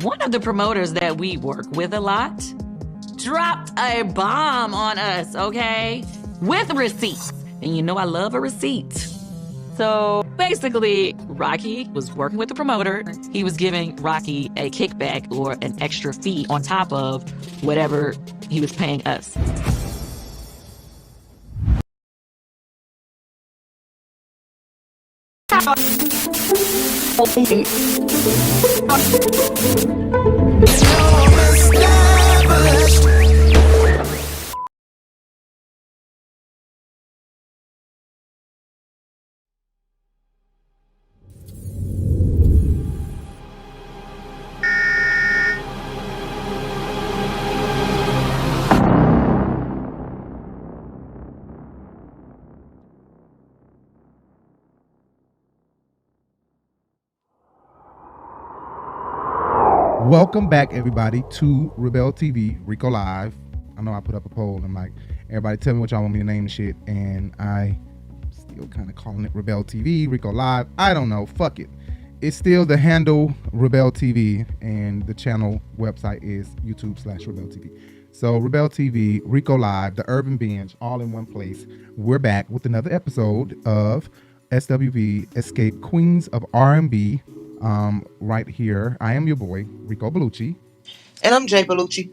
One of the promoters that we work with a lot dropped a bomb on us, okay? With receipts. And you know I love a receipt. So basically, Rocky was working with the promoter. He was giving Rocky a kickback or an extra fee on top of whatever he was paying us. Welcome back, everybody, to RiBelTV, Rico Live. I know I put up a poll. I'm like, everybody tell me what y'all want me to name the shit. And I still kind of calling it RiBelTV, Rico Live. I don't know. Fuck it. It's still the handle RiBelTV, and the channel website is YouTube/RiBelTV. So RiBelTV, Rico Live, the Urban Binge, all in one place. We're back with another episode of SWV Xscape, Queens of R&B. Right here, I am your boy Rico Bellucci, and I'm Jay Bellucci.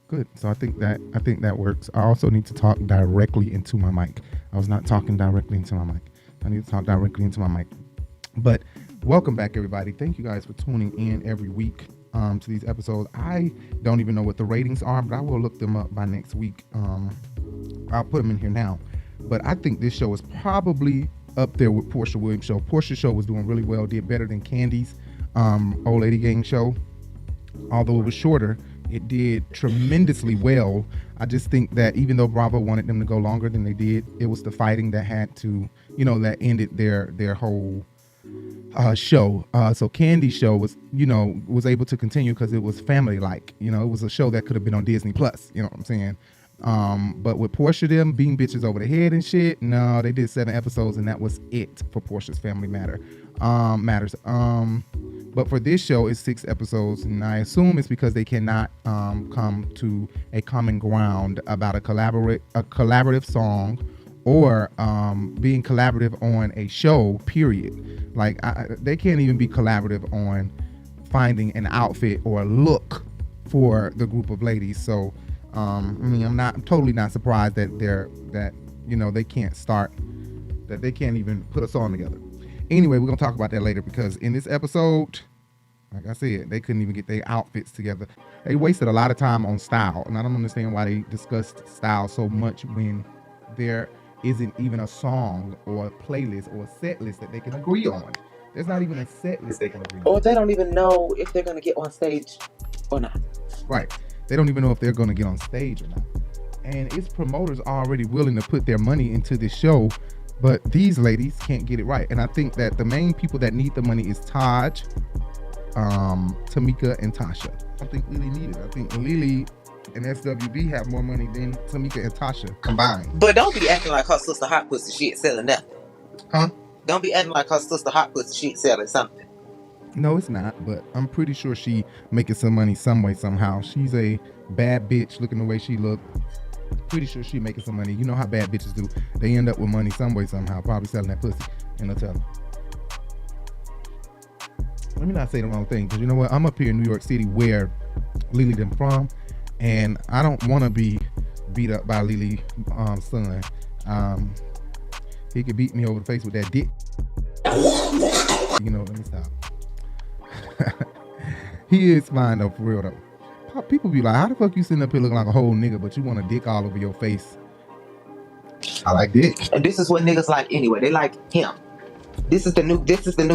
Good. So I think that works. I also need to talk directly into my mic. I was not talking directly into my mic. I need to talk directly into my mic. But welcome back, everybody. Thank you guys for tuning in every week to these episodes. I don't even know what the ratings are, but I will look them up by next week. I'll put them in here now. But I think this show is probably up there with Porsha Williams' show. Porsha's show was doing really well, did better than Kandi's Old Lady Gang show. Although it was shorter, it did tremendously well. I just think that even though Bravo wanted them to go longer than they did, it was the fighting that had to, that ended their whole show. So Kandi's show was able to continue because it was family-like. It was a show that could have been on Disney Plus. You know what I'm saying? But with Porsha them beating bitches over the head and shit, no, they did 7 episodes and that was it for Porsha's Family Matters. But for this show, it's 6 episodes, and I assume it's because they cannot come to a common ground about a collaborative song or being collaborative on a show, period. Like, they can't even be collaborative on finding an outfit or a look for the group of ladies. So I'm totally not surprised that they can't even put a song together. Anyway, we're gonna talk about that later, because in this episode, like I said, they couldn't even get their outfits together. They wasted a lot of time on style, and I don't understand why they discussed style so much when there isn't even a song or a playlist or a set list that they can agree on. There's not even a set list they can agree on. Or they don't even know if they're gonna get on stage or not. Right. They don't even know if they're going to get on stage or not. And its promoters are already willing to put their money into this show, but these ladies can't get it right. And I think that the main people that need the money is Taj, Tamika, and Tasha. I think Lily needed it. I think Lily and SWV have more money than Tamika and Tasha combined. But don't be acting like her sister Hot Pussy shit selling nothing. Huh? Don't be acting like her sister Hot Pussy shit selling something. No, it's not, but I'm pretty sure she making some money some way, somehow. She's a bad bitch looking the way she look. Pretty sure she making some money. You know how bad bitches do. They end up with money some way, somehow, probably selling that pussy in a tub. Let me not say the wrong thing, because you know what? I'm up here in New York City where Lily them from, and I don't want to be beat up by Lily's son. He could beat me over the face with that dick. Let me stop. He is fine though, for real though. People be like, how the fuck you sitting up here looking like a whole nigga, but you want a dick all over your face? I like dick. And this is what niggas like anyway. They like him. This is the new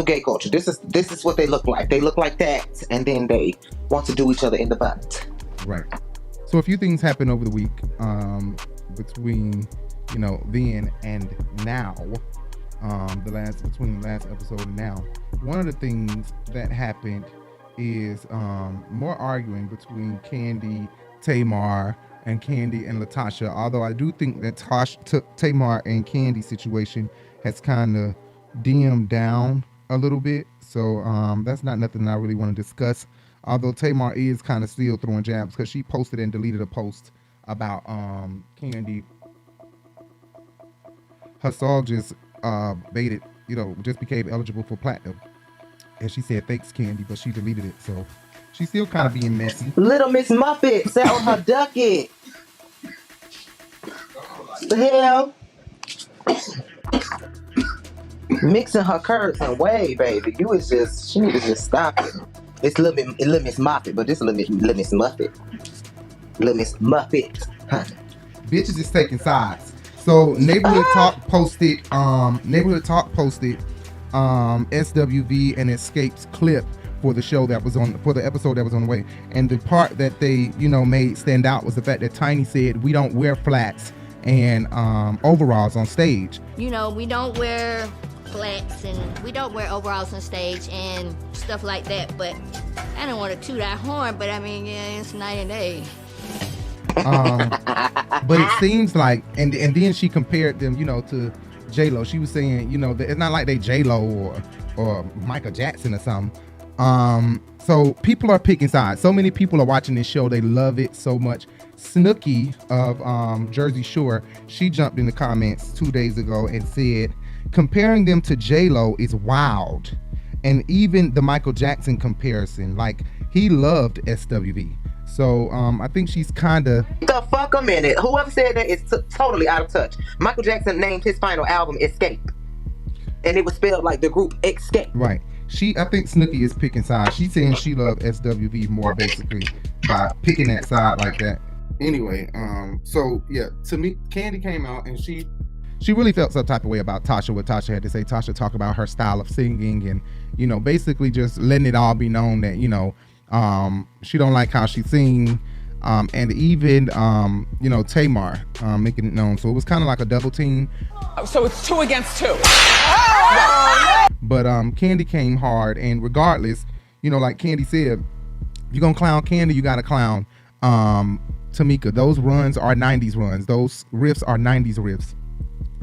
gay culture. This is what they look like. They look like that, and then they want to do each other in the butt. Right. So a few things happened over the week between then and now. Between the last episode and now. One of the things that happened is more arguing between Kandi, Tamar, and Kandi and Latasha. Although I do think that Tamar and Kandi situation has kind of dimmed down a little bit. So that's not nothing I really want to discuss. Although Tamar is kind of still throwing jabs because she posted and deleted a post about Kandi. Her song just baited, just became eligible for platinum. And she said, thanks, Kandi, but she deleted it. So she's still kind of being messy. Little Miss Muffet sat on her ducket. The hell? Mixing her curves and way, baby. She need to just stop it. It's Little Miss Muffet, but this Little Miss Muffet. Little Miss Muffet. Huh. Bitches is taking sides. So Neighborhood Talk posted SWV and Escape's clip for the show that was for the episode that was on the way. And the part that they, made stand out was the fact that Tiny said, we don't wear flats and overalls on stage. We don't wear flats and we don't wear overalls on stage and stuff like that. But I don't want to toot our horn, but I mean, yeah, it's night and day. But it seems like, and then she compared them, to J-Lo. She was saying, it's not like they J-Lo or Michael Jackson or something. So people are picking sides. So many people are watching this show. They love it so much. Snooki of Jersey Shore, she jumped in the comments 2 days ago and said, comparing them to J-Lo is wild. And even the Michael Jackson comparison, like he loved SWV. So I think she's kind of... The fuck a minute. Whoever said that is totally out of touch. Michael Jackson named his final album Escape. And it was spelled like the group Xscape. Right. I think Snooki is picking sides. She's saying she loved SWV more basically by picking that side like that. Anyway, so yeah, to me, Kandi came out and she really felt some type of way about Tasha, what Tasha had to say. Tasha talked about her style of singing and, basically just letting it all be known that, she don't like how she sing, and even Tamar making it known. So it was kind of like a double team. So it's 2 against 2. But Kandi came hard, and regardless, like Kandi said, if you're gonna clown Kandi, you gotta clown Tamika. Those runs are 90s runs. Those riffs are 90s riffs.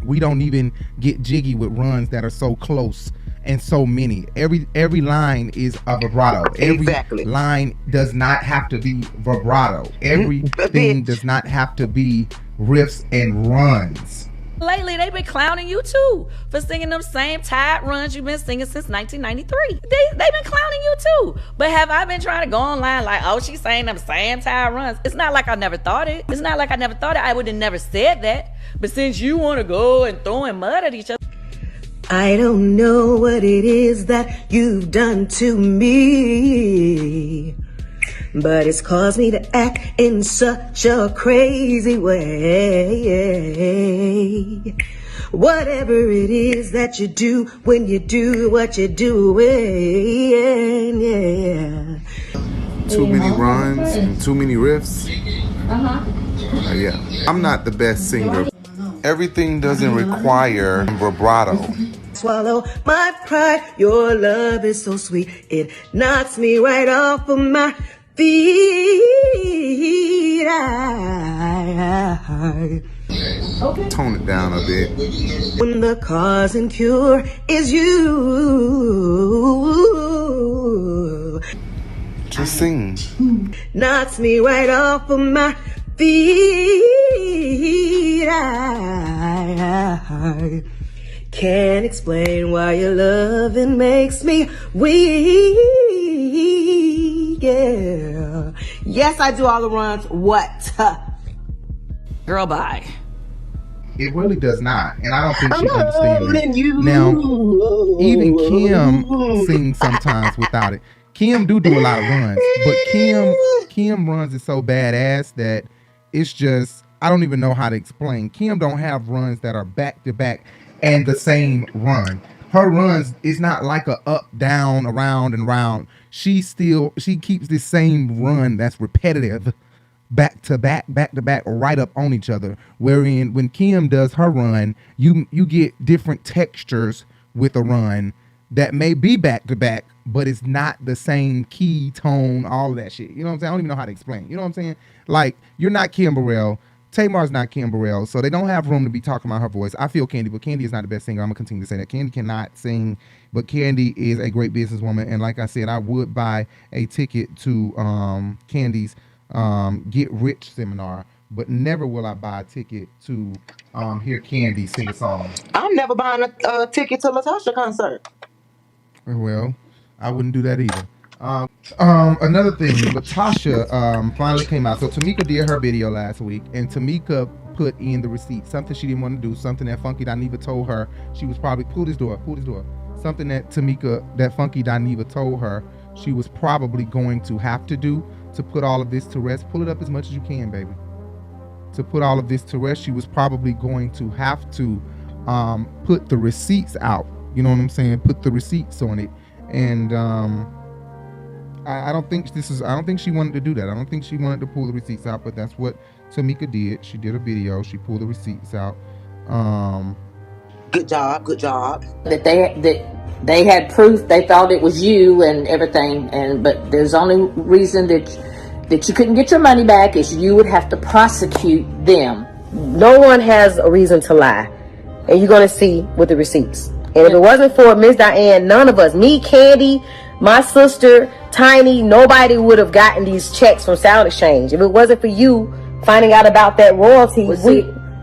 We don't even get jiggy with runs that are so close and so many. Every line is a vibrato. Every line does not have to be vibrato. Everything does not have to be riffs and runs. Lately, they've been clowning you too for singing them same tight runs you've been singing since 1993. They've been clowning you too. But have I been trying to go online like, oh, she's saying them same tight runs? It's not like I never thought it. I would have never said that. But since you want to go and throwing mud at each other. I don't know what it is that you've done to me, but it's caused me to act in such a crazy way. Whatever it is that you do when you do what you're doing, yeah. Too many runs and too many riffs. Yeah, I'm not the best singer. Everything doesn't require vibrato. Swallow my pride, your love is so sweet, it knocks me right off of my feet. Tone it down a bit. When the cause and cure is you, just sing. Knocks me right off of my feet. I can't explain why your loving makes me weak. Yeah. Yes, I do all the runs. What? Girl, bye. It really does not, and I don't think she understands it. Now, even Kim sings sometimes without it. Kim do a lot of runs, but Kim runs is so badass that it's just, I don't even know how to explain. Kim don't have runs that are back to back and the same run. Her runs is not like a up, down, around and round. She keeps the same run that's repetitive, back to back, right up on each other. Wherein when Kim does her run, you get different textures with a run that may be back to back, but it's not the same key, tone, all of that shit. You know what I'm saying? I don't even know how to explain. You know what I'm saying? Like, you're not Kim Burrell Tamar's not Kim Burrell, so they don't have room to be talking about her voice. I feel Kandi, but Kandi is not the best singer. I'm gonna continue to say that. Kandi cannot sing, but Kandi is a great businesswoman, and like I said, I would buy a ticket to Kandi's Get Rich seminar, but never will I buy a ticket to hear Kandi sing a song. I'm never buying a ticket to a Tasha concert. Well, I wouldn't do that either. Another thing, Tasha finally came out. So Tamika did her video last week, and Tamika put in the receipt something she didn't want to do, something that Funky Dineva told her she was probably pull this door. Something that Funky Dineva told her she was probably going to have to do to put all of this to rest. Pull it up as much as you can, baby. To put all of this to rest, she was probably going to have to put the receipts out. You know what I'm saying? Put the receipts on it, and I don't think she wanted to do that. I don't think she wanted to pull the receipts out, but that's what Tamika did. She did a video. She pulled the receipts out. Good job. That they had proof. They thought it was you and everything, but there's only reason that you couldn't get your money back is you would have to prosecute them. No one has a reason to lie, and you're gonna see with the receipts. And if it wasn't for Miss Diane, none of us, me, Kandi, my sister, Tiny, nobody would have gotten these checks from Sound Exchange. If it wasn't for you finding out about that royalty,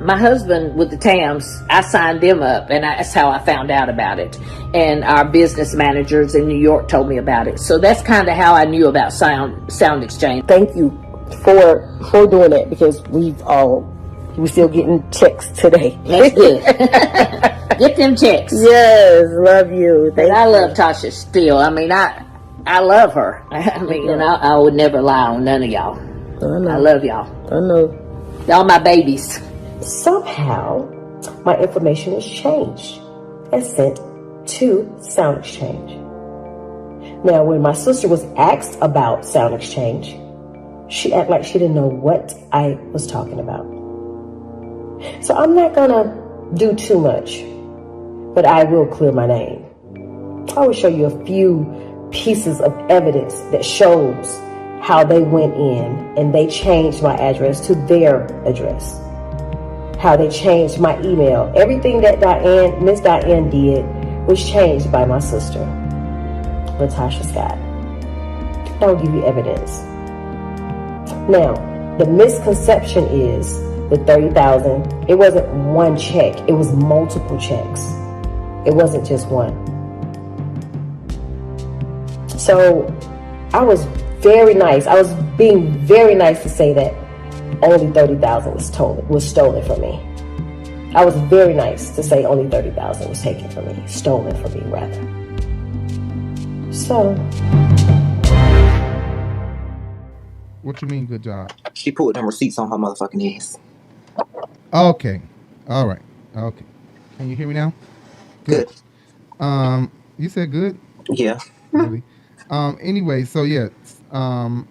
my husband with the Tams, I signed them up, and that's how I found out about it. And our business managers in New York told me about it. So that's kind of how I knew about Sound Exchange. Thank you for doing it, because we're still getting checks today. That's good. Get them checks. Yes, love you. I love Tasha still. I mean, I love her. I mean, and I would never lie on none of y'all. I love y'all. I know. Y'all my babies. Somehow, my information is changed and sent to Sound Exchange. Now, when my sister was asked about Sound Exchange, she acted like she didn't know what I was talking about. So I'm not gonna do too much, but I will clear my name. I will show you a few pieces of evidence that shows how they went in and they changed my address to their address. How they changed my email. Everything that Miss Diane did was changed by my sister, Latasha Scott. I will give you evidence. Now, the misconception is the $30,000. It wasn't one check. It was multiple checks. It wasn't just one. So I was very nice. I was being very nice to say that only $30,000 was stolen from me. I was very nice to say only $30,000 was taken from me, stolen from me rather. So. What you mean, good job? She pulled them receipts on her motherfucking ass. Okay. All right. Okay. Can you hear me now? Good. You said good? Yeah. Really? Anyway, so yeah. And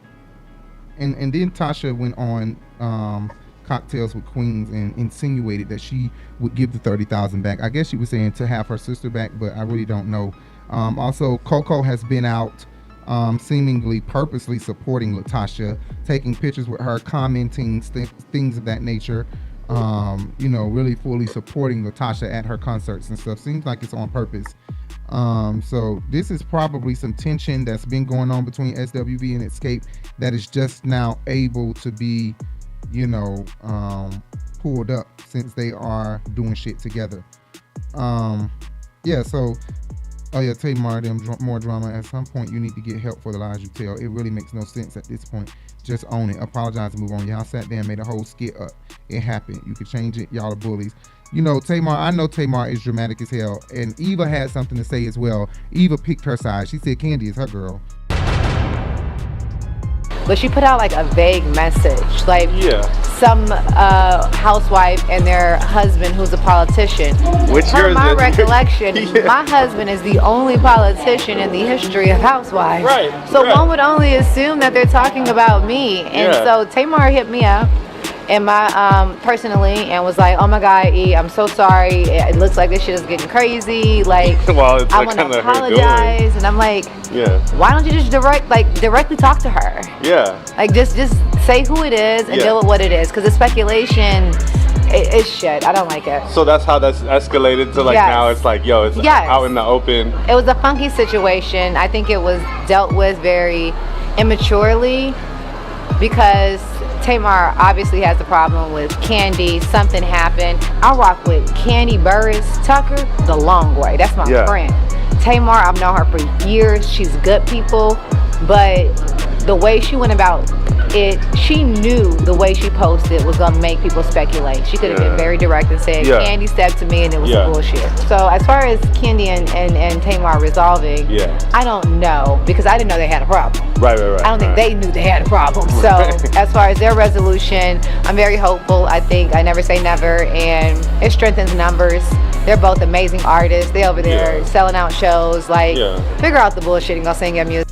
then Tasha went on Cocktails with Queens and insinuated that she would give the $30,000 back. I guess she was saying to have her sister back, but I really don't know. Also, Coco has been out seemingly purposely supporting Latasha, taking pictures with her, commenting things of that nature. Really fully supporting Latasha at her concerts and stuff. Seems like it's on purpose. So this is probably some tension that's been going on between SWV and Xscape that is just now able to be, pulled up since they are doing shit together. Tamar, more drama. At some point, you need to get help for the lies you tell. It really makes no sense at this point. Just own it. Apologize and move on. Y'all sat there and made a whole skit up. It happened. You could change it. Y'all are bullies. Tamar, I know Tamar is dramatic as hell. And Eva had something to say as well. Eva picked her side. She said Kandi is her girl. But she put out like a vague message. Like some housewife and their husband who's a politician. Per my recollection, my husband is the only politician in the history of Housewives. Right. So one would only assume that they're talking about me. And so Tamar hit me up in my personally and was like, oh my God, E, I'm so sorry. It looks like this shit is getting crazy. Like, well, it's I want to apologize. And I'm like, why don't you just directly talk to her? Yeah. Like, just say who it is and deal with what it is. Because the speculation, it's shit. I don't like it. So that's how that's escalated to now it's like, yo, it's out in the open. It was a funky situation. I think it was dealt with very immaturely because Tamar obviously has a problem with Kandi. Something happened. I rock with Kandi, Burruss, Tucker the long way. That's my friend. Tamar, I've known her for years. She's good people, but the way she went about it, she knew the way she posted was gonna make people speculate. She could have been very direct and said, Kandi stepped to me and it was bullshit. So as far as Kandi and Tamar resolving, I don't know, because I didn't know they had a problem. Right. I don't think they knew they had a problem. So as far as their resolution, I'm very hopeful. I think I never say never, and it strengthens numbers. They're both amazing artists. They over there selling out shows. Like, figure out the bullshit and go sing your music.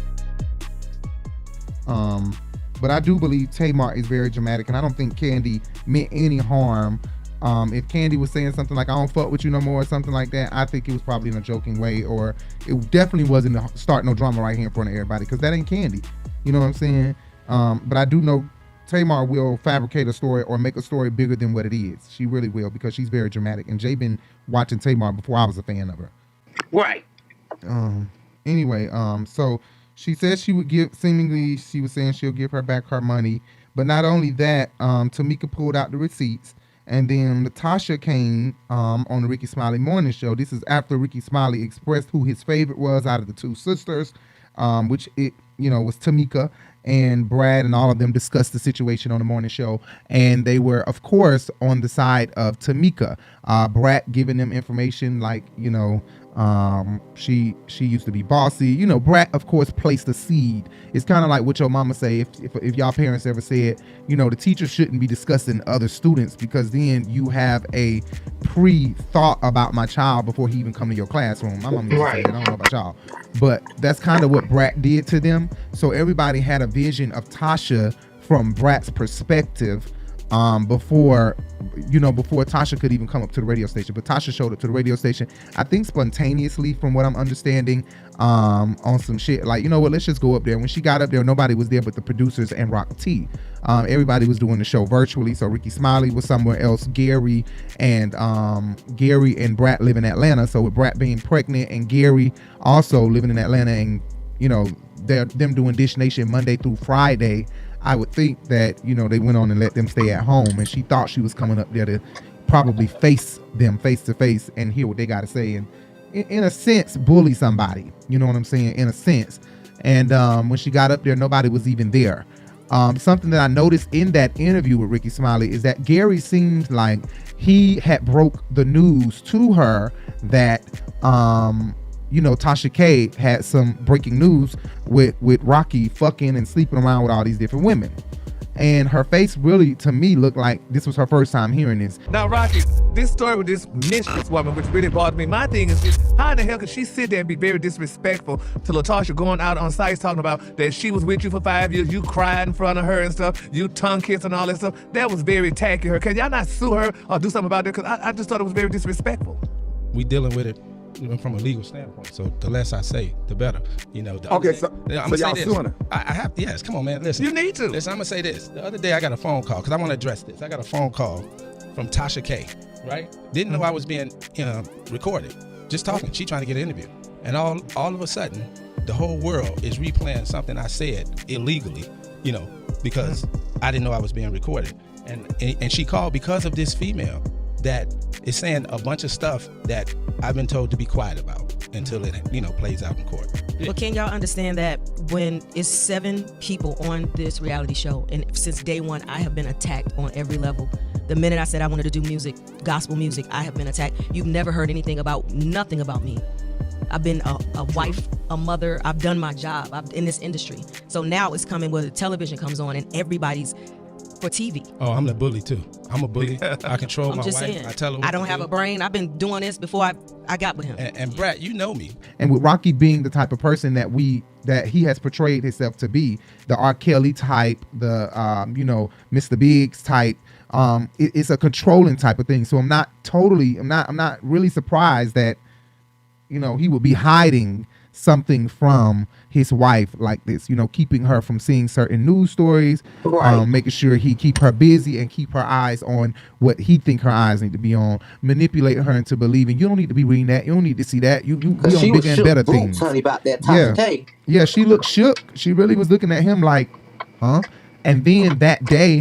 But I do believe Tamar is very dramatic, and I don't think Kandi meant any harm. If Kandi was saying something like, I don't fuck with you no more, or something like that, I think it was probably in a joking way, or it definitely wasn't to start no drama right here in front of everybody, because that ain't Kandi. You know what I'm saying? But I do know Tamar will fabricate a story or make a story bigger than what it is. She really will, because she's very dramatic. And Jay been watching Tamar before I was a fan of her. Right. Anyway, so she said she would give, seemingly she was saying she'll give her back her money. But not only that, Tamika pulled out the receipts. And then Tasha came on the Ricky Smiley morning show. This is after Ricky Smiley expressed who his favorite was out of the two sisters, which it, was Tamika and Brad, and all of them discussed the situation on the morning show. And they were, of course, on the side of Tamika. Brad giving them information like, she used to be bossy. Brad, of course, placed a seed. It's kind of like what your mama say if y'all parents ever said, the teacher shouldn't be discussing other students, because then you have a pre-thought about my child before he even come to your classroom. My mama used to say that. I don't know about y'all, but that's kind of what Brad did to them. So everybody had a vision of Tasha from Brad's perspective before Tasha could even come up to the radio station. But Tasha showed up to the radio station, I think spontaneously, from what I'm understanding, on some shit like, let's just go up there. When she got up there, nobody was there but the producers and Rock T. Everybody was doing the show virtually. So Ricky Smiley was somewhere else. Gary and Brad live in Atlanta. So with Brad being pregnant and Gary also living in Atlanta, and them doing Dish Nation Monday through Friday, I would think that, they went on and let them stay at home, and she thought she was coming up there to probably face them face to face and hear what they got to say, and in a sense bully somebody, you know what I'm saying, in a sense. And when she got up there, nobody was even there. Something that I noticed in that interview with Ricky Smiley is that Gary seems like he had broke the news to her that Tasha K had some breaking news with Rocky fucking and sleeping around with all these different women. And her face really, to me, looked like this was her first time hearing this. Now, Rocky, this story with this mistress woman, which really bothered me, my thing is just, how in the hell could she sit there and be very disrespectful to LaTasha, going out on sites talking about that she was with you for 5 years, you cried in front of her and stuff, you tongue kiss and all that stuff. That was very tacky her. Can y'all not sue her or do something about that? Because I just thought it was very disrespectful. We dealing with it from a legal standpoint, so the less I say, the better. Okay, so y'all suing her? I have to, yes, come on, man, listen. You need to. Listen, I'm gonna say this. The other day I got a phone call, because I want to address this. I got a phone call from Tasha K, right? Didn't know I was being recorded. Just talking, she trying to get an interview. And all of a sudden, the whole world is replaying something I said illegally, because I didn't know I was being recorded. And she called because of this female that is saying a bunch of stuff that I've been told to be quiet about until it, plays out in court. Well, can y'all understand that when it's 7 people on this reality show, and since day one, I have been attacked on every level. The minute I said I wanted to do music, gospel music, I have been attacked. You've never heard nothing about me. I've been a wife, a mother. I've done my job. I'm in this industry. So now it's coming where the television comes on and everybody's for TV. Oh, I'm the bully too. I'm a bully. I control my wife. Saying, I tell her I don't have a brain. I've been doing this before I got with him. And Brad, you know me. And with Rocky being the type of person that we that he has portrayed himself to be, the R. Kelly type, the Mr. Biggs type. It's a controlling type of thing. So I'm not really surprised that, he would be hiding something from his wife like this, keeping her from seeing certain news stories, making sure he keep her busy and keep her eyes on what he think her eyes need to be on, manipulate her into believing you don't need to be reading that, you don't need to see that, you on bigger and better things. Honey, about that Tasha K. Yeah, she looked shook. She really was looking at him like, huh? And then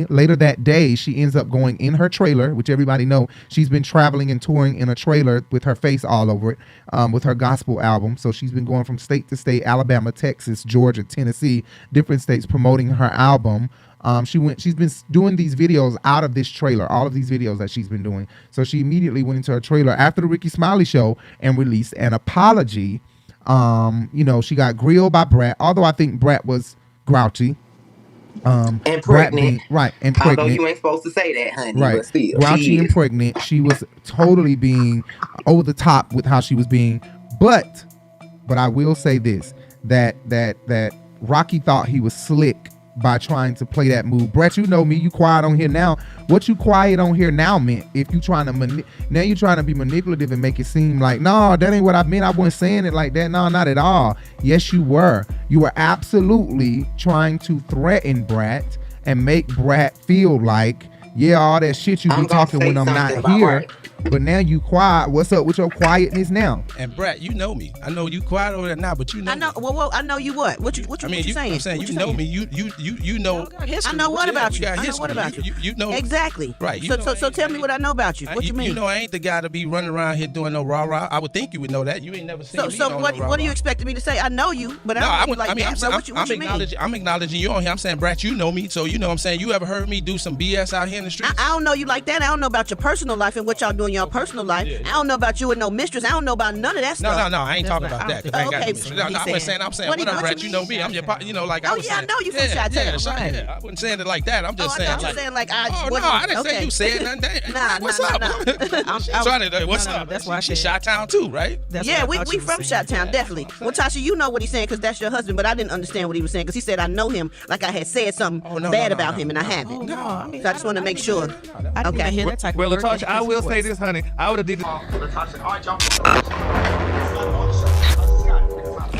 later that day, she ends up going in her trailer, which everybody know she's been traveling and touring in a trailer with her face all over it, with her gospel album. So she's been going from state to state, Alabama, Texas, Georgia, Tennessee, different states promoting her album. She's been doing these videos out of this trailer, all of these videos that she's been doing. So she immediately went into her trailer after the Ricky Smiley show and released an apology. She got grilled by Brat, although I think Brat was grouchy. And pregnant. And pregnant. Although you ain't supposed to say that, honey. Right. But still, grouchy and pregnant. She was totally being over the top with how she was being. But I will say this, that Rocky thought he was slick by trying to play that move. Brett, you know me, you quiet on here now. What you quiet on here now meant, if you trying to now you're trying to be manipulative and make it seem like, no, that ain't what I meant. I wasn't saying it like that. No, not at all. Yes, you were. You were absolutely trying to threaten Brat and make Brat feel like, yeah, all that shit you be talking when I'm not here. Right. But now you quiet. What's up with your quietness now? And Brat, you know me. I know you quiet over there now, but you know. I know. Well, I know you. What you saying? I'm saying you know me. You know. I know what about you. I know what about you. You know exactly. Right. So tell me what I know about you. What you mean? You know I ain't the guy to be running around here doing no rah rah. I would think you would know that. You ain't never seen me. So what do you expect me to say? I know you, but I'm acknowledging you on here. I'm saying, Brat, you know me, so you know what I'm saying. You ever heard me do some BS out here in the streets? I don't know you like that. I don't know about your personal life and what y'all do in your personal life. I don't know about you and no mistress. I don't know about none of that stuff. No, I ain't talking about that. I ain't got no mistress. I'm saying, what up, Brat? You know me. I'm your, like I was saying. I know you from Chi-Town. Yeah, I wasn't saying it like that. I'm just saying. I didn't say you said nothing. What's up? What's up? That's why I said Chi-Town too, right? Yeah, we from Chi-Town, definitely. Well, Tasha, you know what he's saying because that's your husband, but I didn't understand what he was saying because he said I know him like I had said something bad about him and I haven't. So I just want to make sure. Okay. Well, Tasha, I will say this, honey. I would have did.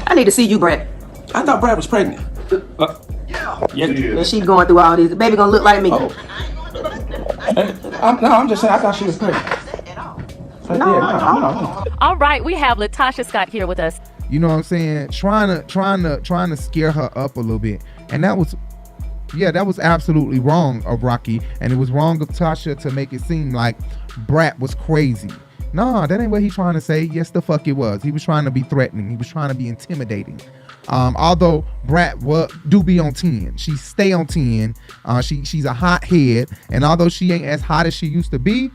I need to see you, Brett. I thought Brad was pregnant. And she's going through all these. The baby gonna look like me. Oh. I'm just saying. I thought she was pregnant. No. All right, we have LaTasha Scott here with us. You know what I'm saying? Trying to scare her up a little bit, and that was absolutely wrong of Rocky, and it was wrong of Tasha to make it seem like Brat was crazy. No, that ain't what he's trying to say. Yes, the fuck it was. He was trying to be threatening. He was trying to be intimidating. Although Brat do be on 10. She stay on 10. She's a hot head. And although she ain't as hot as she used to be,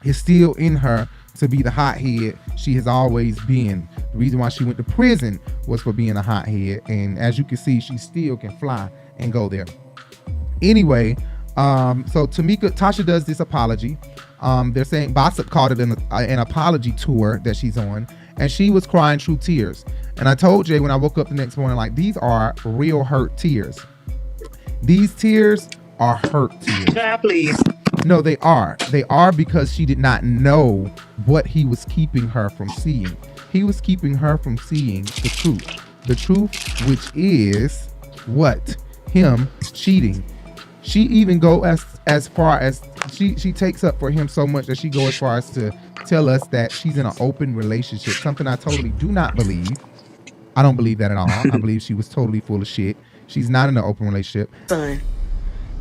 it's still in her to be the hot head she has always been. The reason why she went to prison was for being a hot head. And as you can see, she still can fly and go there. Anyway, so Tasha does this apology. They're saying Bossip called it an apology tour that she's on, and she was crying true tears. And I told Jay when I woke up the next morning, like, these are real hurt tears. These tears are hurt tears. Yeah, please. No, they are. They are because she did not know what he was keeping her from seeing. He was keeping her from seeing the truth. The truth, which is what? Him cheating. She even go as far as she takes up for him so much that she go as far as to tell us that she's in an open relationship, something I totally do not believe. I don't believe that at all. I believe she was totally full of shit. She's not in an open relationship. Son,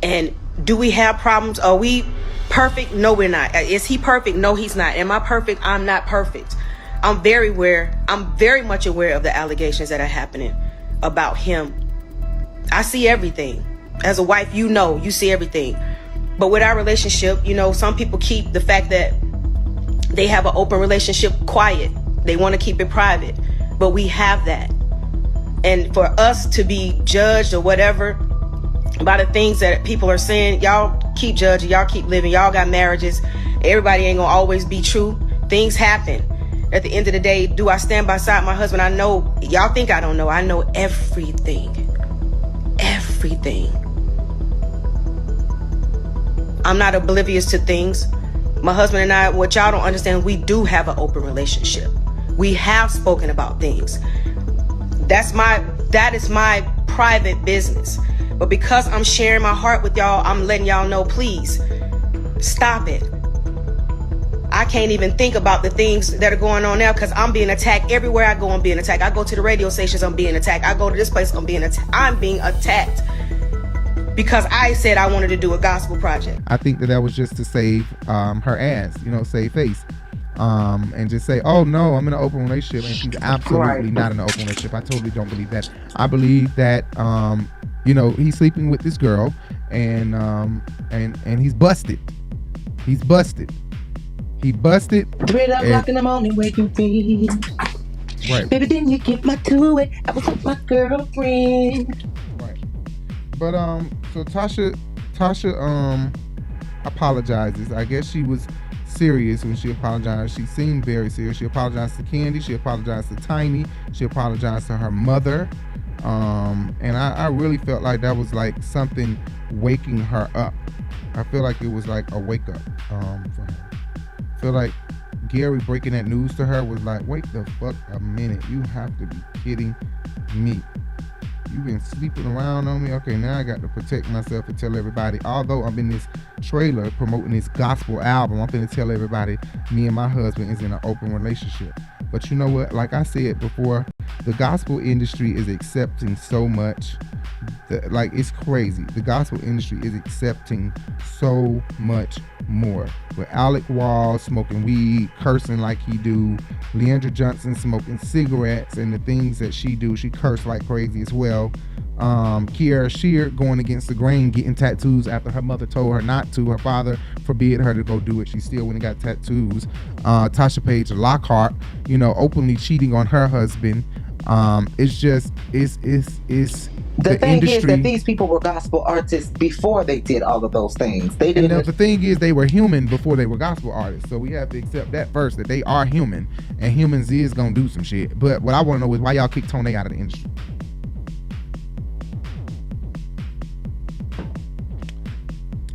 and do we have problems? Are we perfect? No, we're not. Is he perfect? No, he's not. Am I perfect? I'm not perfect. I'm very much aware of the allegations that are happening about him. I see everything. As a wife, you see everything. But with our relationship, some people keep the fact that they have an open relationship quiet. They want to keep it private. But we have that. And for us to be judged or whatever by the things that people are saying, y'all keep judging, y'all keep living, y'all got marriages. Everybody ain't gonna always be true. Things happen. At the end of the day, do I stand by side my husband? I know, y'all think I don't know. I know everything. Everything. I'm not oblivious to things. My husband and I, what y'all don't understand, we do have an open relationship. We have spoken about things. That is my private business. But because I'm sharing my heart with y'all, I'm letting y'all know, please, stop it. I can't even think about the things that are going on now because I'm being attacked. Everywhere I go, I'm being attacked. I go to the radio stations, I'm being attacked. I go to this place, I'm being attacked because I said I wanted to do a gospel project. I think that was just to save her ass, save face. And just say, oh no, I'm in an open relationship, and she's absolutely not in an open relationship. I totally don't believe that. I believe that he's sleeping with this girl, and he's busted. He busted. 3 o'clock in the morning, where you be? Right. Baby, then you get my to it. I was with my girlfriend. Right. But so Tasha apologizes. I guess she was serious when she apologized. She seemed very serious. She apologized to Kandi. She apologized to Tiny. She apologized to her mother. And I really felt like that was like something waking her up. I feel like it was like a wake up for her. I feel like Gary breaking that news to her was like, wait the fuck a minute. You have to be kidding me. You've been sleeping around on me. Okay, now I got to protect myself and tell everybody. Although I'm in this trailer promoting this gospel album, I'm going to tell everybody me and my husband is in an open relationship. But you know what? Like I said before, the gospel industry is accepting so much. Like, it's crazy. The gospel industry is accepting so much more. With Alec Wall smoking weed, cursing like he do, Leandra Johnson smoking cigarettes, and the things that she do, she cursed like crazy as well. Kiara Shear going against the grain, getting tattoos after her mother told her not to. Her father forbid her to go do it. She still went and got tattoos. Tasha Page Lockhart, openly cheating on her husband. It's the thing industry. Is that these people were gospel artists before they did all of those things. They didn't. The thing is, they were human before they were gospel artists. So we have to accept that first, that they are human, and humans is gonna do some shit. But what I want to know is why y'all kicked Tony out of the industry.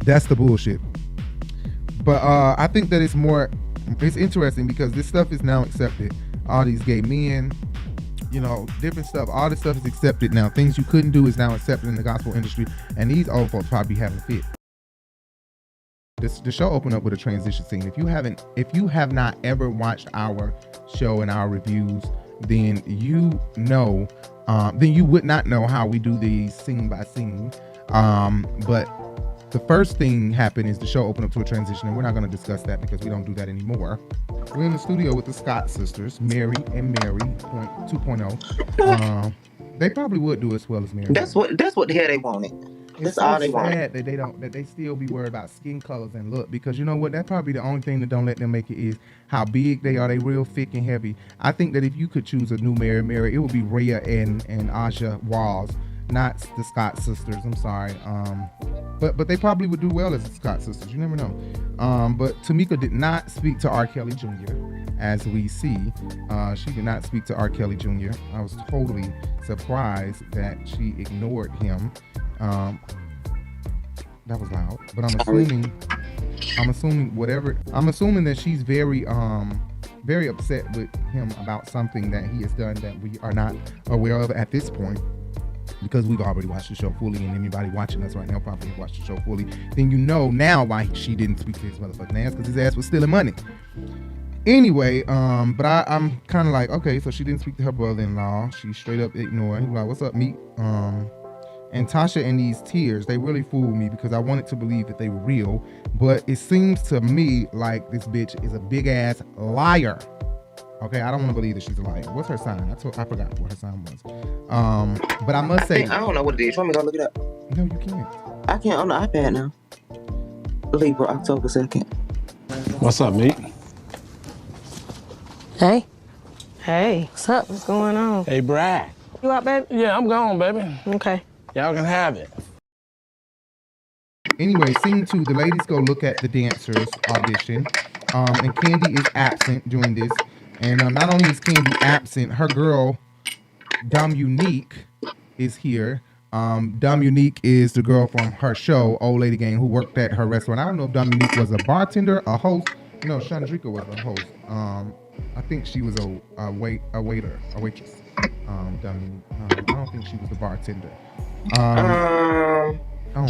That's the bullshit. But I think that it's interesting because this stuff is now accepted. All these gay men, different stuff. All this stuff is accepted now. Things you couldn't do is now accepted in the gospel industry. And these old folks probably be having a fit. The show opened up with a transition scene. If you have not ever watched our show and our reviews, then you would not know how we do these scene by scene. But the first thing happened is the show opened up to a transition, and we're not going to discuss that because we don't do that anymore. We're in the studio with the Scott sisters, Mary and Mary 2.0. They probably would do as well as Mary. That's what the hell they wanted. That's all they wanted. It's sad that they still be worried about skin colors and look, because you know what? That's probably the only thing that don't let them make it is how big they are. They real thick and heavy. I think that if you could choose a new Mary, it would be Rhea and Aja Walls, not the Scott sisters. I'm sorry. But they probably would do well as the Scott sisters. You never know. But Tamika did not speak to R. Kelly Jr. as we see. She did not speak to R. Kelly Jr. I was totally surprised that she ignored him. That was loud. But I'm assuming that she's very upset with him about something that he has done that we are not aware of at this point. Because we've already watched the show fully, and anybody watching us right now probably have watched the show fully, then you know now why she didn't speak to his motherfucking ass, because his ass was stealing money. Anyway, but I'm kind of like, okay, so she didn't speak to her brother-in-law. She straight up ignored. He was like, what's up, meat? And Tasha and these tears, they really fooled me because I wanted to believe that they were real, but it seems to me like this bitch is a big-ass liar. Okay, I don't want to believe that she's a liar. What's her sign? I forgot what her sign was. But I must say, I don't know what it is. You want me to go look it up? No, you can't. I can't on the iPad now. Libra, October 2nd. What's up, mate? Hey. Hey. What's up? What's going on? Hey, Brad. You out, baby? Yeah, I'm gone, baby. Okay. Y'all can have it. Anyway, scene 2, the ladies go look at the dancers audition. And Kandi is absent during this. And not only is Kandi absent, her girl, Unique, is here. Unique is the girl from her show, Old Lady Gang, who worked at her restaurant. I don't know if Unique was a bartender, a host. No, Chandrika was a host. I think she was a waitress. Dominique. I don't think she was a bartender.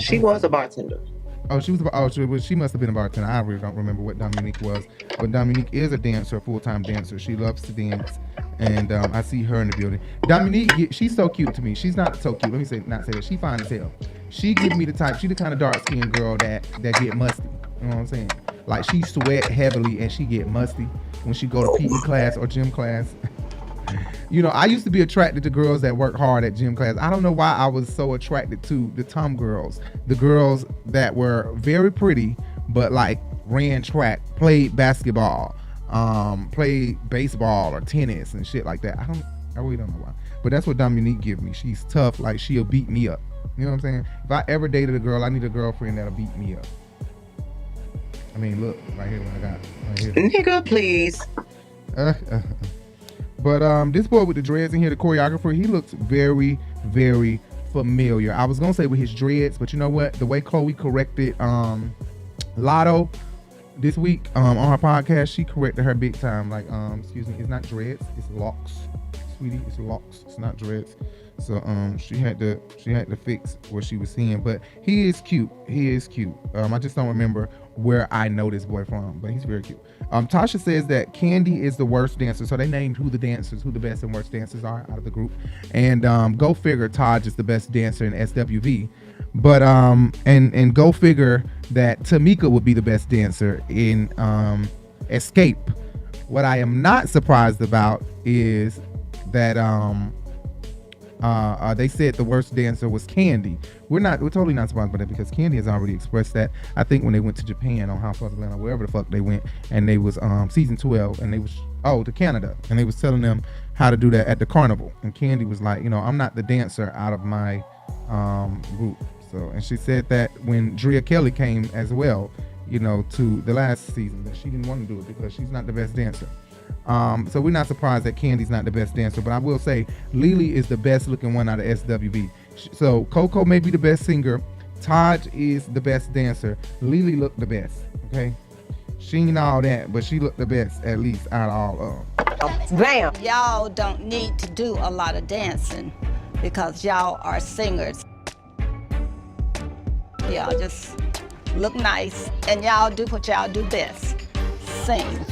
She was a bartender. She must have been a bartender. I really don't remember what Dominique was. But Dominique is a dancer, a full-time dancer. She loves to dance. And I see her in the building. Dominique, she's so cute to me. She's not so cute. Let me not say that. She fine as hell. She gives me the type. She the kind of dark-skinned girl that get musty. You know what I'm saying? Like, she sweat heavily and she get musty when she go to PE class or gym class. You know, I used to be attracted to girls that work hard at gym class. I don't know why I was so attracted to the tom girls. The girls that were very pretty, but like ran track, played basketball, played baseball or tennis and shit like that. I really don't know why. But that's what Dominique gives me. She's tough, like she'll beat me up. You know what I'm saying? If I ever dated a girl, I need a girlfriend that'll beat me up. I mean, look, right here what I got. Right here. Nigga, please. But this boy with the dreads in here, the choreographer, he looks very, very familiar. I was gonna say with his dreads, but you know what? The way Chloe corrected Lotto this week on her podcast, she corrected her big time. Like, excuse me, it's not dreads, it's locks, sweetie. It's locks. It's not dreads. So she had to fix what she was seeing. But he is cute. He is cute. I just don't remember where I know this boy from, but he's very cute. Tasha says that Kandi is the worst dancer. So they named who the best and worst dancers are out of the group. And go figure, Taj is the best dancer in SWV. But and go figure that Tamika would be the best dancer in Escape. What I am not surprised about is that they said the worst dancer was Kandi. We're totally not surprised by that because Kandi has already expressed that. I think when they went to Japan on Housewives of Atlanta, wherever the fuck they went, and they was season 12, and they was to Canada, and they was telling them how to do that at the carnival, and Kandi was like, I'm not the dancer out of my group. So, and she said that when Drea Kelly came as well, to the last season, that she didn't want to do it because she's not the best dancer. So we're not surprised that Kandi's not the best dancer, but I will say Lily is the best looking one out of SWV. So Coco may be the best singer, Taj is the best dancer, Lily looked the best. Okay, she ain't all that, but she looked the best at least out of all of them. Bam! Y'all don't need to do a lot of dancing because y'all are singers. Y'all just look nice and y'all do what y'all do best, sing.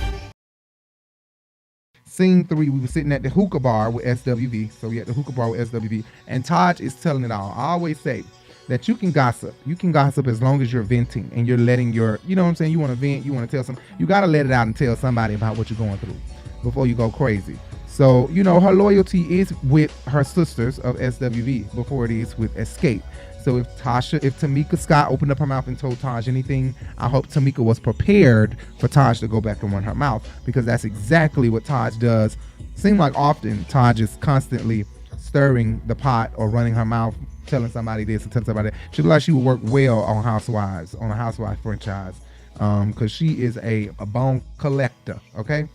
Scene 3, we were sitting at the hookah bar with SWV. So we at the hookah bar with SWV, and Taj is telling it all. I always say that you can gossip. You can gossip as long as you're venting and you're letting your, you know what I'm saying? You want to vent, you want to tell something. You got to let it out and tell somebody about what you're going through before you go crazy. So, her loyalty is with her sisters of SWV before it is with Escape. So if Tamika Scott opened up her mouth and told Taj anything, I hope Tamika was prepared for Taj to go back and run her mouth, because that's exactly what Taj does. Seems like often Taj is constantly stirring the pot or running her mouth, telling somebody this and telling somebody that. She looks like she would work well on Housewives, on a Housewives franchise, because she is a bone collector, okay?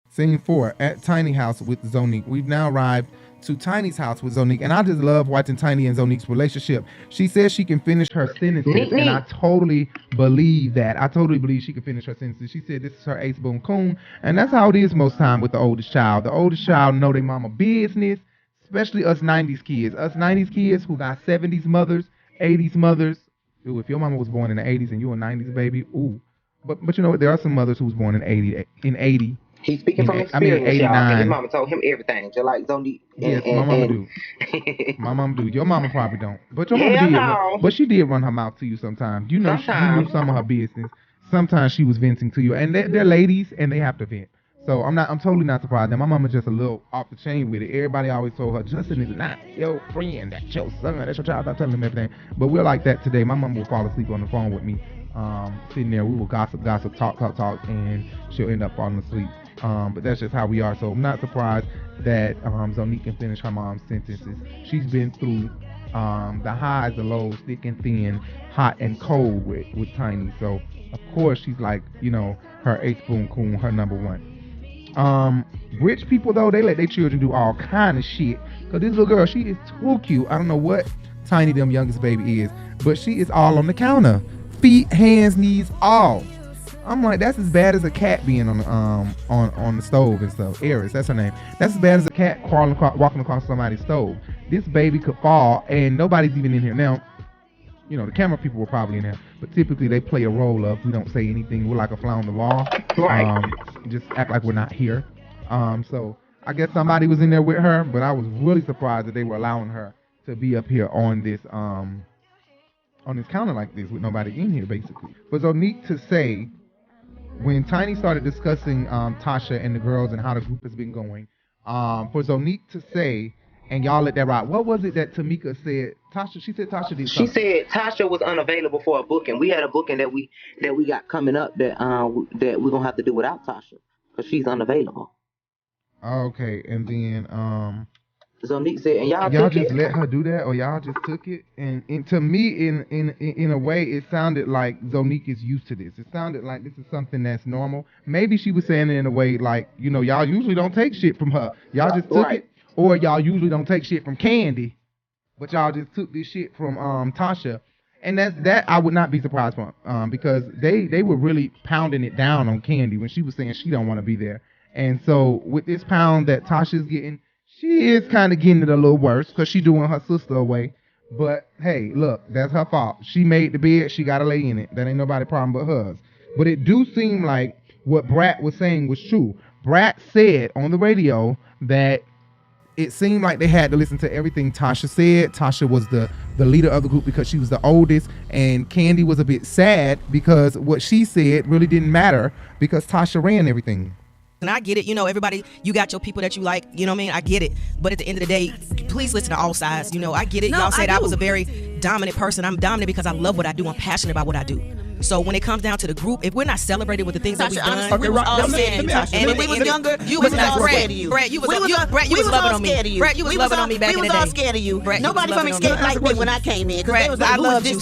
Scene 4, at Tiny house with Zonique. We've now arrived to Tiny's house with Zonique, and I just love watching Tiny and Zonique's relationship. She says she can finish her sentences, and I totally believe that. I totally believe she can finish her sentences. She said this is her ace boom coon, and that's how it is most time with the oldest child. The oldest child know their mama business, especially us 90s kids. Us 90s kids who got 70s mothers, 80s mothers. Ooh, if your mama was born in the 80s and you a 90s baby, ooh. But you know what? There are some mothers who was born in 80. He's speaking from experience, y'all. And his mama told him everything, just like Zonique. Yes, my mama do. My mama do. Your mama probably don't. But your mama did. No. But she did run her mouth to you sometimes. You know, you knew some of her business. Sometimes she was venting to you. And they're ladies, and they have to vent. So I'm totally not surprised. And my mama's just a little off the chain with it. Everybody always told her, Justin is not your friend. That's your son. That's your child. I'm telling them everything. But we're like that today. My mama will fall asleep on the phone with me. Sitting there, we will gossip, talk, and she'll end up falling asleep. But that's just how we are. So I'm not surprised that Zonique can finish her mom's sentences. She's been through the highs, the lows, thick and thin, hot and cold with Tiny. So of course she's like, you know, her 8-spoon coon, her number one. Rich people though, they let their children do all kind of shit. Cause this little girl, she is too cute. I don't know what Tiny them youngest baby is, but she is all on the counter, feet, hands, knees, all. I'm like, that's as bad as a cat being on the stove and stuff. Eris, that's her name. That's as bad as a cat walking across somebody's stove. This baby could fall, and nobody's even in here now. You know, the camera people were probably in there, but typically they play a role of we don't say anything. We're like a fly on the wall. Right. Just act like we're not here. So I guess somebody was in there with her, but I was really surprised that they were allowing her to be up here on this counter like this with nobody in here, basically. For Zonique to say, when Tiny started discussing Tasha and the girls and how the group has been going, for Zonique to say, and y'all let that ride, what was it that Tamika said? Tasha, she said Tasha did something. She said Tasha was unavailable for a booking. We had a booking that we got coming up that we're gonna have to do without Tasha because she's unavailable. Okay, and then Zonique said, and y'all just let her do that, or y'all just took it, and to me, in a way, it sounded like Zonique is used to this. It sounded like this is something that's normal. Maybe she was saying it in a way like, you know, y'all usually don't take shit from her. Y'all just took it, or y'all usually don't take shit from Kandi, but y'all just took this shit from Tasha, and that I would not be surprised from, because they were really pounding it down on Kandi when she was saying she don't want to be there, and so with this pound that Tasha's getting. She is kind of getting it a little worse because she's doing her sister away. But, hey, look, that's her fault. She made the bed. She got to lay in it. That ain't nobody's problem but hers. But it do seem like what Brat was saying was true. Brat said on the radio that it seemed like they had to listen to everything Tasha said. Tasha was the leader of the group because she was the oldest. And Kandi was a bit sad because what she said really didn't matter because Tasha ran everything. And I get it, you know, everybody, you got your people that you like, you know what I mean? I get it. But at the end of the day, please listen to all sides. You know, I get it. Y'all said I was a very dominant person. I'm dominant because I love what I do. I'm passionate about what I do. So when it comes down to the group, if we're not celebrated with the things that we've done, we was all scared of you. And when we was younger, you was all scared of you. Brett, you was loving on me. Brett, you was loving on me back in the day. We was all scared of you. Nobody from Xscape liked me when I came in. Because they was like, I loved you.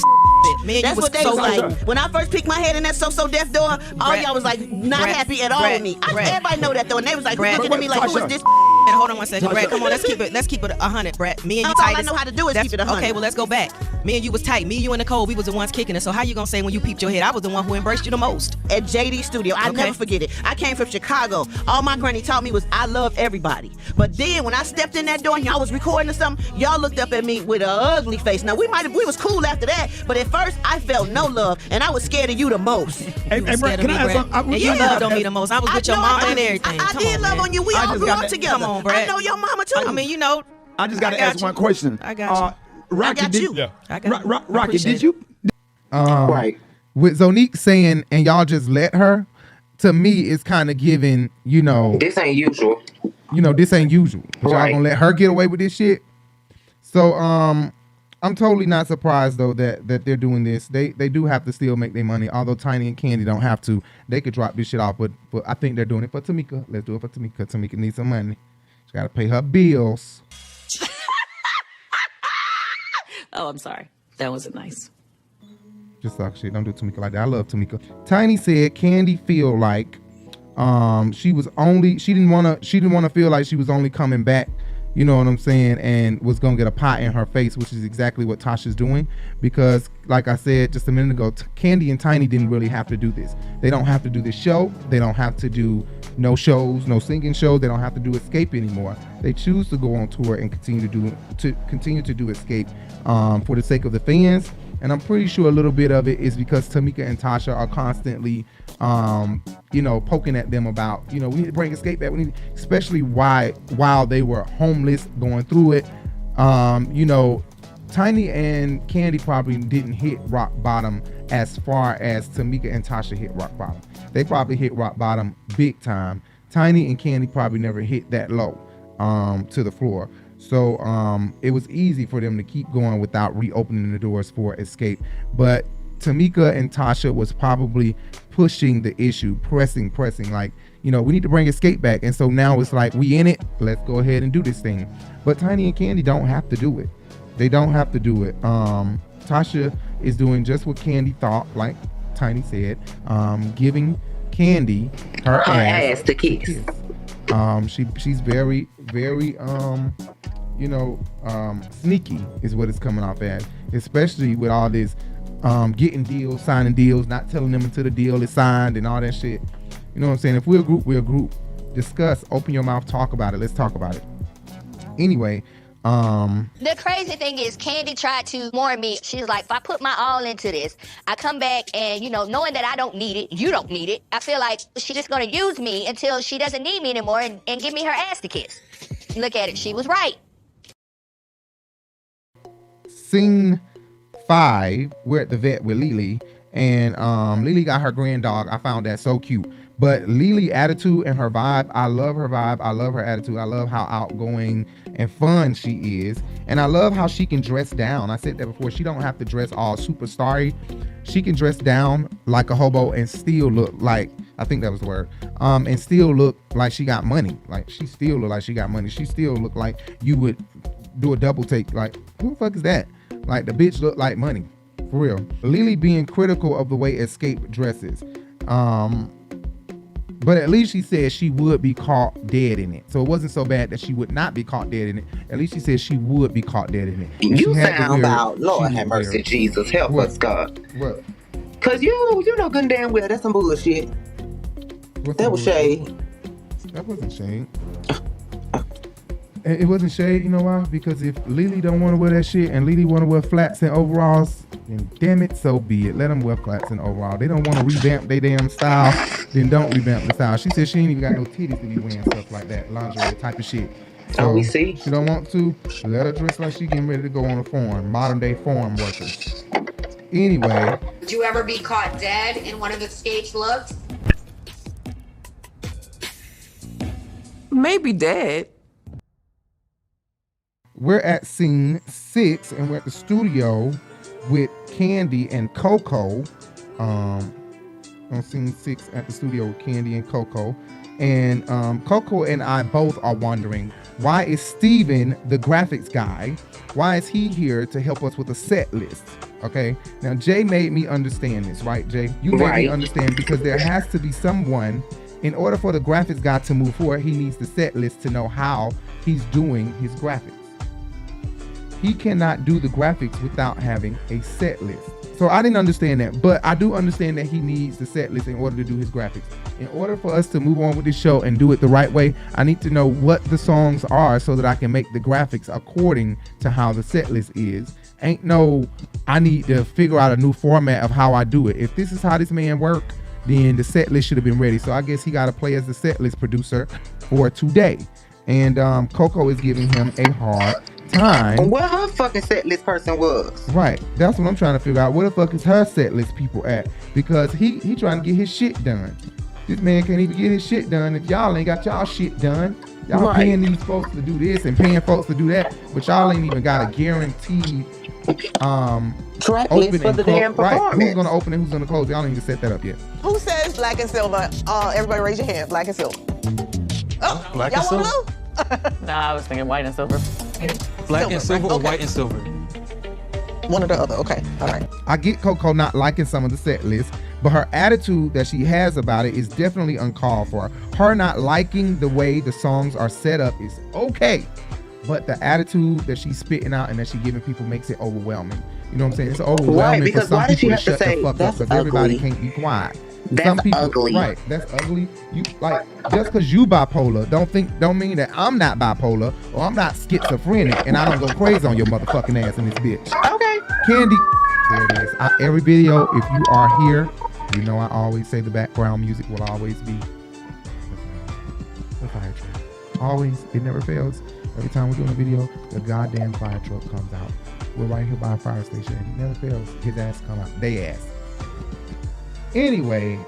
That's what they was like. When I first peeked my head in that So Deaf door, all y'all was like not happy at all with me. Everybody know that though, and they was like looking at me like, who is this? And hold on one second, Brett. Come on, let's keep it 100, Brett. Me and you tight. All I know how to do is keep it 100. Okay, well let's go back. Me and you was tight. Me, you, and Nicole, we was the ones kicking it. So how you gonna say when you peeped your head, I was the one who embraced you the most? At JD Studio, I never forget it. I came from Chicago. All my granny taught me was I love everybody. But then when I stepped in that door and y'all was recording or something, y'all looked up at me with an ugly face. Now we was cool after that, but at first I felt no love, and I was scared of you the most. Hey, Brett, can I ask something? And you loved on me the most. I was with your mama and everything. I did love on you. We all grew up together. Come on, Brett. I know your mama too. I mean, you know. I just got to ask one question. I got you. Rocky, I got you. Rocky, did you? Right. With Zonique saying, and y'all just let her, to me, it's kind of giving, you know. This ain't usual. You know, this ain't usual. But y'all gonna let her get away with this shit? So, I'm totally not surprised, though, that they're doing this. They do have to still make their money, although Tiny and Kandi don't have to. They could drop this shit off, but I think they're doing it for Tamika. Let's do it for Tamika. Tamika needs some money. She got to pay her bills. Oh, I'm sorry. That wasn't nice. Just talk shit. Don't do Tamika like that. I love Tamika. Tiny said Kandi feel like she didn't want to feel like she was only coming back, you know what I'm saying, and was gonna get a pot in her face, which is exactly what Tasha's doing, because like I said just a minute ago, Kandi and Tiny didn't really have to do this. They don't have to do this show. They don't have to do no shows, no singing shows. They don't have to do Xscape anymore. They choose to go on tour and continue to do Xscape for the sake of the fans. And I'm pretty sure a little bit of it is because Tamika and Tasha are constantly, you know, poking at them about, you know, we need to bring Xscape back. Especially while they were homeless going through it. You know, Tiny and Kandi probably didn't hit rock bottom as far as Tamika and Tasha hit rock bottom. They probably hit rock bottom big time. Tiny and Kandi probably never hit that low to the floor. So it was easy for them to keep going without reopening the doors for Xscape. But Tamika and Tasha was probably pushing the issue, pressing, like, you know, we need to bring Xscape back. And so now it's like, we in it, let's go ahead and do this thing. But Tiny and Kandi don't have to do it. They don't have to do it. Tasha is doing just what Kandi thought, like Tiny said, giving Kandi her ass to kiss. She's very, very sneaky is what it's coming off as, especially with all this getting deals, signing deals, not telling them until the deal is signed and all that shit. You know what I'm saying? If we're a group, we're a group. Discuss, open your mouth, talk about it. Let's talk about it. Anyway, the crazy thing is Kandi tried to warn me. She's like, if I put my all into this, I come back and, knowing that I don't need it, you don't need it, I feel like she's just going to use me until she doesn't need me anymore and give me her ass to kiss. Look at it. She was right. Scene 5, we're at the vet with Lily, and Lily got her grand dog. I found that so cute. But Lily attitude and her vibe, I love her vibe. I love her attitude. I love how outgoing and fun she is. And I love how she can dress down. I said that before. She don't have to dress all super starry. She can dress down like a hobo and still look like, I think that was the word, and still look like she got money. Like, she still look like she got money. She still look like you would do a double take. Like, who the fuck is that? Like, the bitch look like money. For real. Lily being critical of the way Xscape dresses. But at least she said she would be caught dead in it. So it wasn't so bad that she would not be caught dead in it. At least she said she would be caught dead in it. You sound about, Lord have mercy, Jesus, help us, God. What? Cause you know good and damn well that's some bullshit. That was shade. That wasn't shade. It wasn't shade, you know why? Because if Lily don't want to wear that shit and Lily want to wear flats and overalls, then damn it, so be it. Let them wear flats and overalls. They don't want to revamp their damn style, then don't revamp the style. She said she ain't even got no titties to be wearing stuff like that, lingerie type of shit. So we see. She don't want to, let her dress like she getting ready to go on a farm, modern day farm workers. Anyway. Would you ever be caught dead in one of Xscape's looks? Maybe dead. We're at scene 6 and we're at the studio with Kandi and Coco. On scene 6 at the studio with Kandi and Coco. And Coco and I both are wondering, why is Steven, the graphics guy, why is he here to help us with a set list? Okay, now Jay made me understand this, right, Jay? You made me understand, because there has to be someone, in order for the graphics guy to move forward, he needs the set list to know how he's doing his graphics. He cannot do the graphics without having a set list. So I didn't understand that, but I do understand that he needs the set list in order to do his graphics. In order for us to move on with this show and do it the right way, I need to know what the songs are so that I can make the graphics according to how the set list is. Ain't no, I need to figure out a new format of how I do it. If this is how this man work, then the set list should have been ready. So I guess he got to play as the set list producer for today. And Coco is giving him a hard time. Where her fucking set list person was. Right. That's what I'm trying to figure out. Where the fuck is her set list people at? Because he trying to get his shit done. This man can't even get his shit done if y'all ain't got y'all shit done. Y'all paying these folks to do this and paying folks to do that, but y'all ain't even got a guaranteed track list for the damn performance. Right. Who's gonna open and who's gonna close? Y'all ain't even set that up yet. Who says black and silver? Everybody raise your hand. Black and silver. Oh, black y'all and want silver? to know? Nah, I was thinking white and silver. Black and silver or white and silver? One or the other. Okay. All right. I get Coco not liking some of the set lists, but her attitude that she has about it is definitely uncalled for. Her not liking the way the songs are set up is okay, but the attitude that she's spitting out and that she's giving people makes it overwhelming. You know what I'm saying? It's overwhelming for some people to shut the fuck up, because everybody can't be quiet. Some people, ugly. Right, that's ugly. You like, just because you bipolar don't mean that I'm not bipolar or I'm not schizophrenic and I don't go crazy on your motherfucking ass in this bitch. Okay. Kandi, there it is. Every video, if you are here, you know I always say the background music will always be the fire truck. Always, it never fails. Every time we're doing a video, the goddamn fire truck comes out. We're right here by a fire station and it never fails. His ass come out. They ass. Anyway,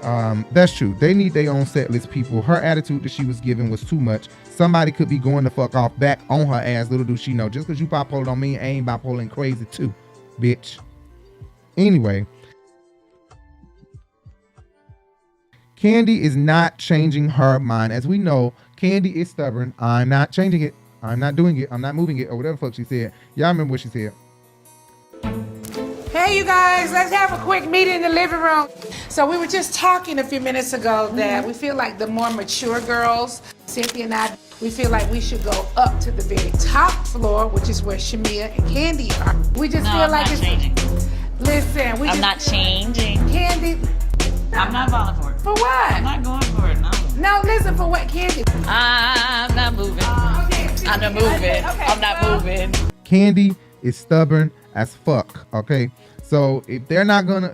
that's true. They need their own set list people. Her attitude that she was giving was too much. Somebody could be going the fuck off back on her ass. Little do she know. Just because you bipolar don't mean I ain't bipolar and crazy too, bitch. Anyway, Kandi is not changing her mind. As we know, Kandi is stubborn. I'm not changing it. I'm not doing it. I'm not moving it, or whatever the fuck she said. Y'all remember what she said. Hey, you guys, let's have a quick meeting in the living room. So we were just talking a few minutes ago that we feel like the more mature girls, Cynthia and I, we feel like we should go up to the very top floor, which is where Shamia and Kandi are. We just feel like it's changing. Listen, I'm not changing. Kandi, I'm not falling for it. For what? I'm not going for it. No. No, listen, for what, Kandi? I'm not moving. I'm not moving. I'm not moving. Kandi is stubborn as fuck. Okay, so if they're not gonna,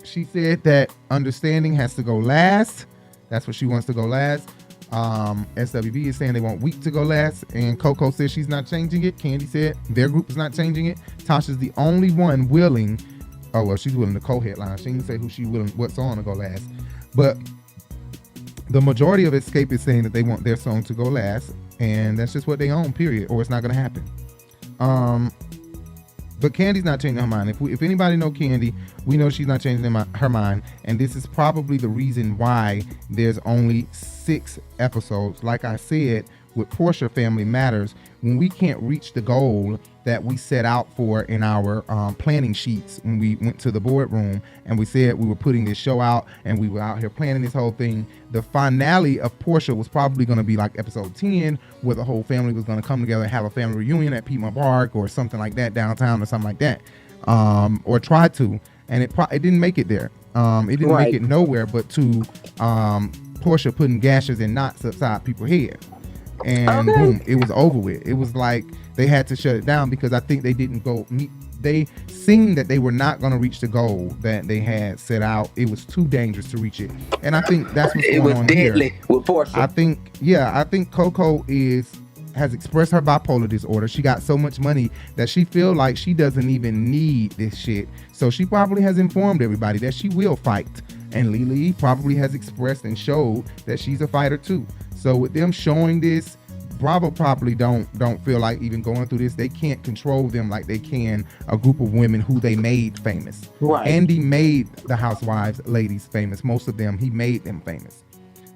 she said that understanding has to go last. That's what she wants to go last. SWV is saying they want weak to go last, and Coco says she's not changing it. Kandi said their group is not changing it. Tasha's the only one willing. Oh well, she's willing to co-headline. She didn't say who she willing, what song to go last, but the majority of Xscape is saying that they want their song to go last, and that's just what they own. Period. Or it's not gonna happen. But Kandi's not changing her mind. If anybody know Kandi, we know she's not changing her mind. And this is probably the reason why there's only 6 episodes. Like I said, with Porsha Family Matters, when we can't reach the goal that we set out for in our planning sheets when we went to the boardroom and we said we were putting this show out and we were out here planning this whole thing, the finale of Porsha was probably going to be like episode 10, where the whole family was going to come together and have a family reunion at Piedmont Park or something like that, downtown or something like that, or try to, and it didn't make it there. It didn't make it nowhere but to Porsha putting gashes and knots upside people's head. And boom, it was over with. It was like they had to shut it down because I think they didn't go meet. They seen that they were not going to reach the goal that they had set out. It was too dangerous to reach it, and I think that's what's going on here. It was deadly with Porsha. I think Coco has expressed her bipolar disorder. She got so much money that she feel like she doesn't even need this shit. So she probably has informed everybody that she will fight, and Lily probably has expressed and showed that she's a fighter too. So with them showing this, Bravo probably don't feel like even going through this. They can't control them like they can a group of women who they made famous. Right. Andy made the Housewives ladies famous. Most of them, he made them famous.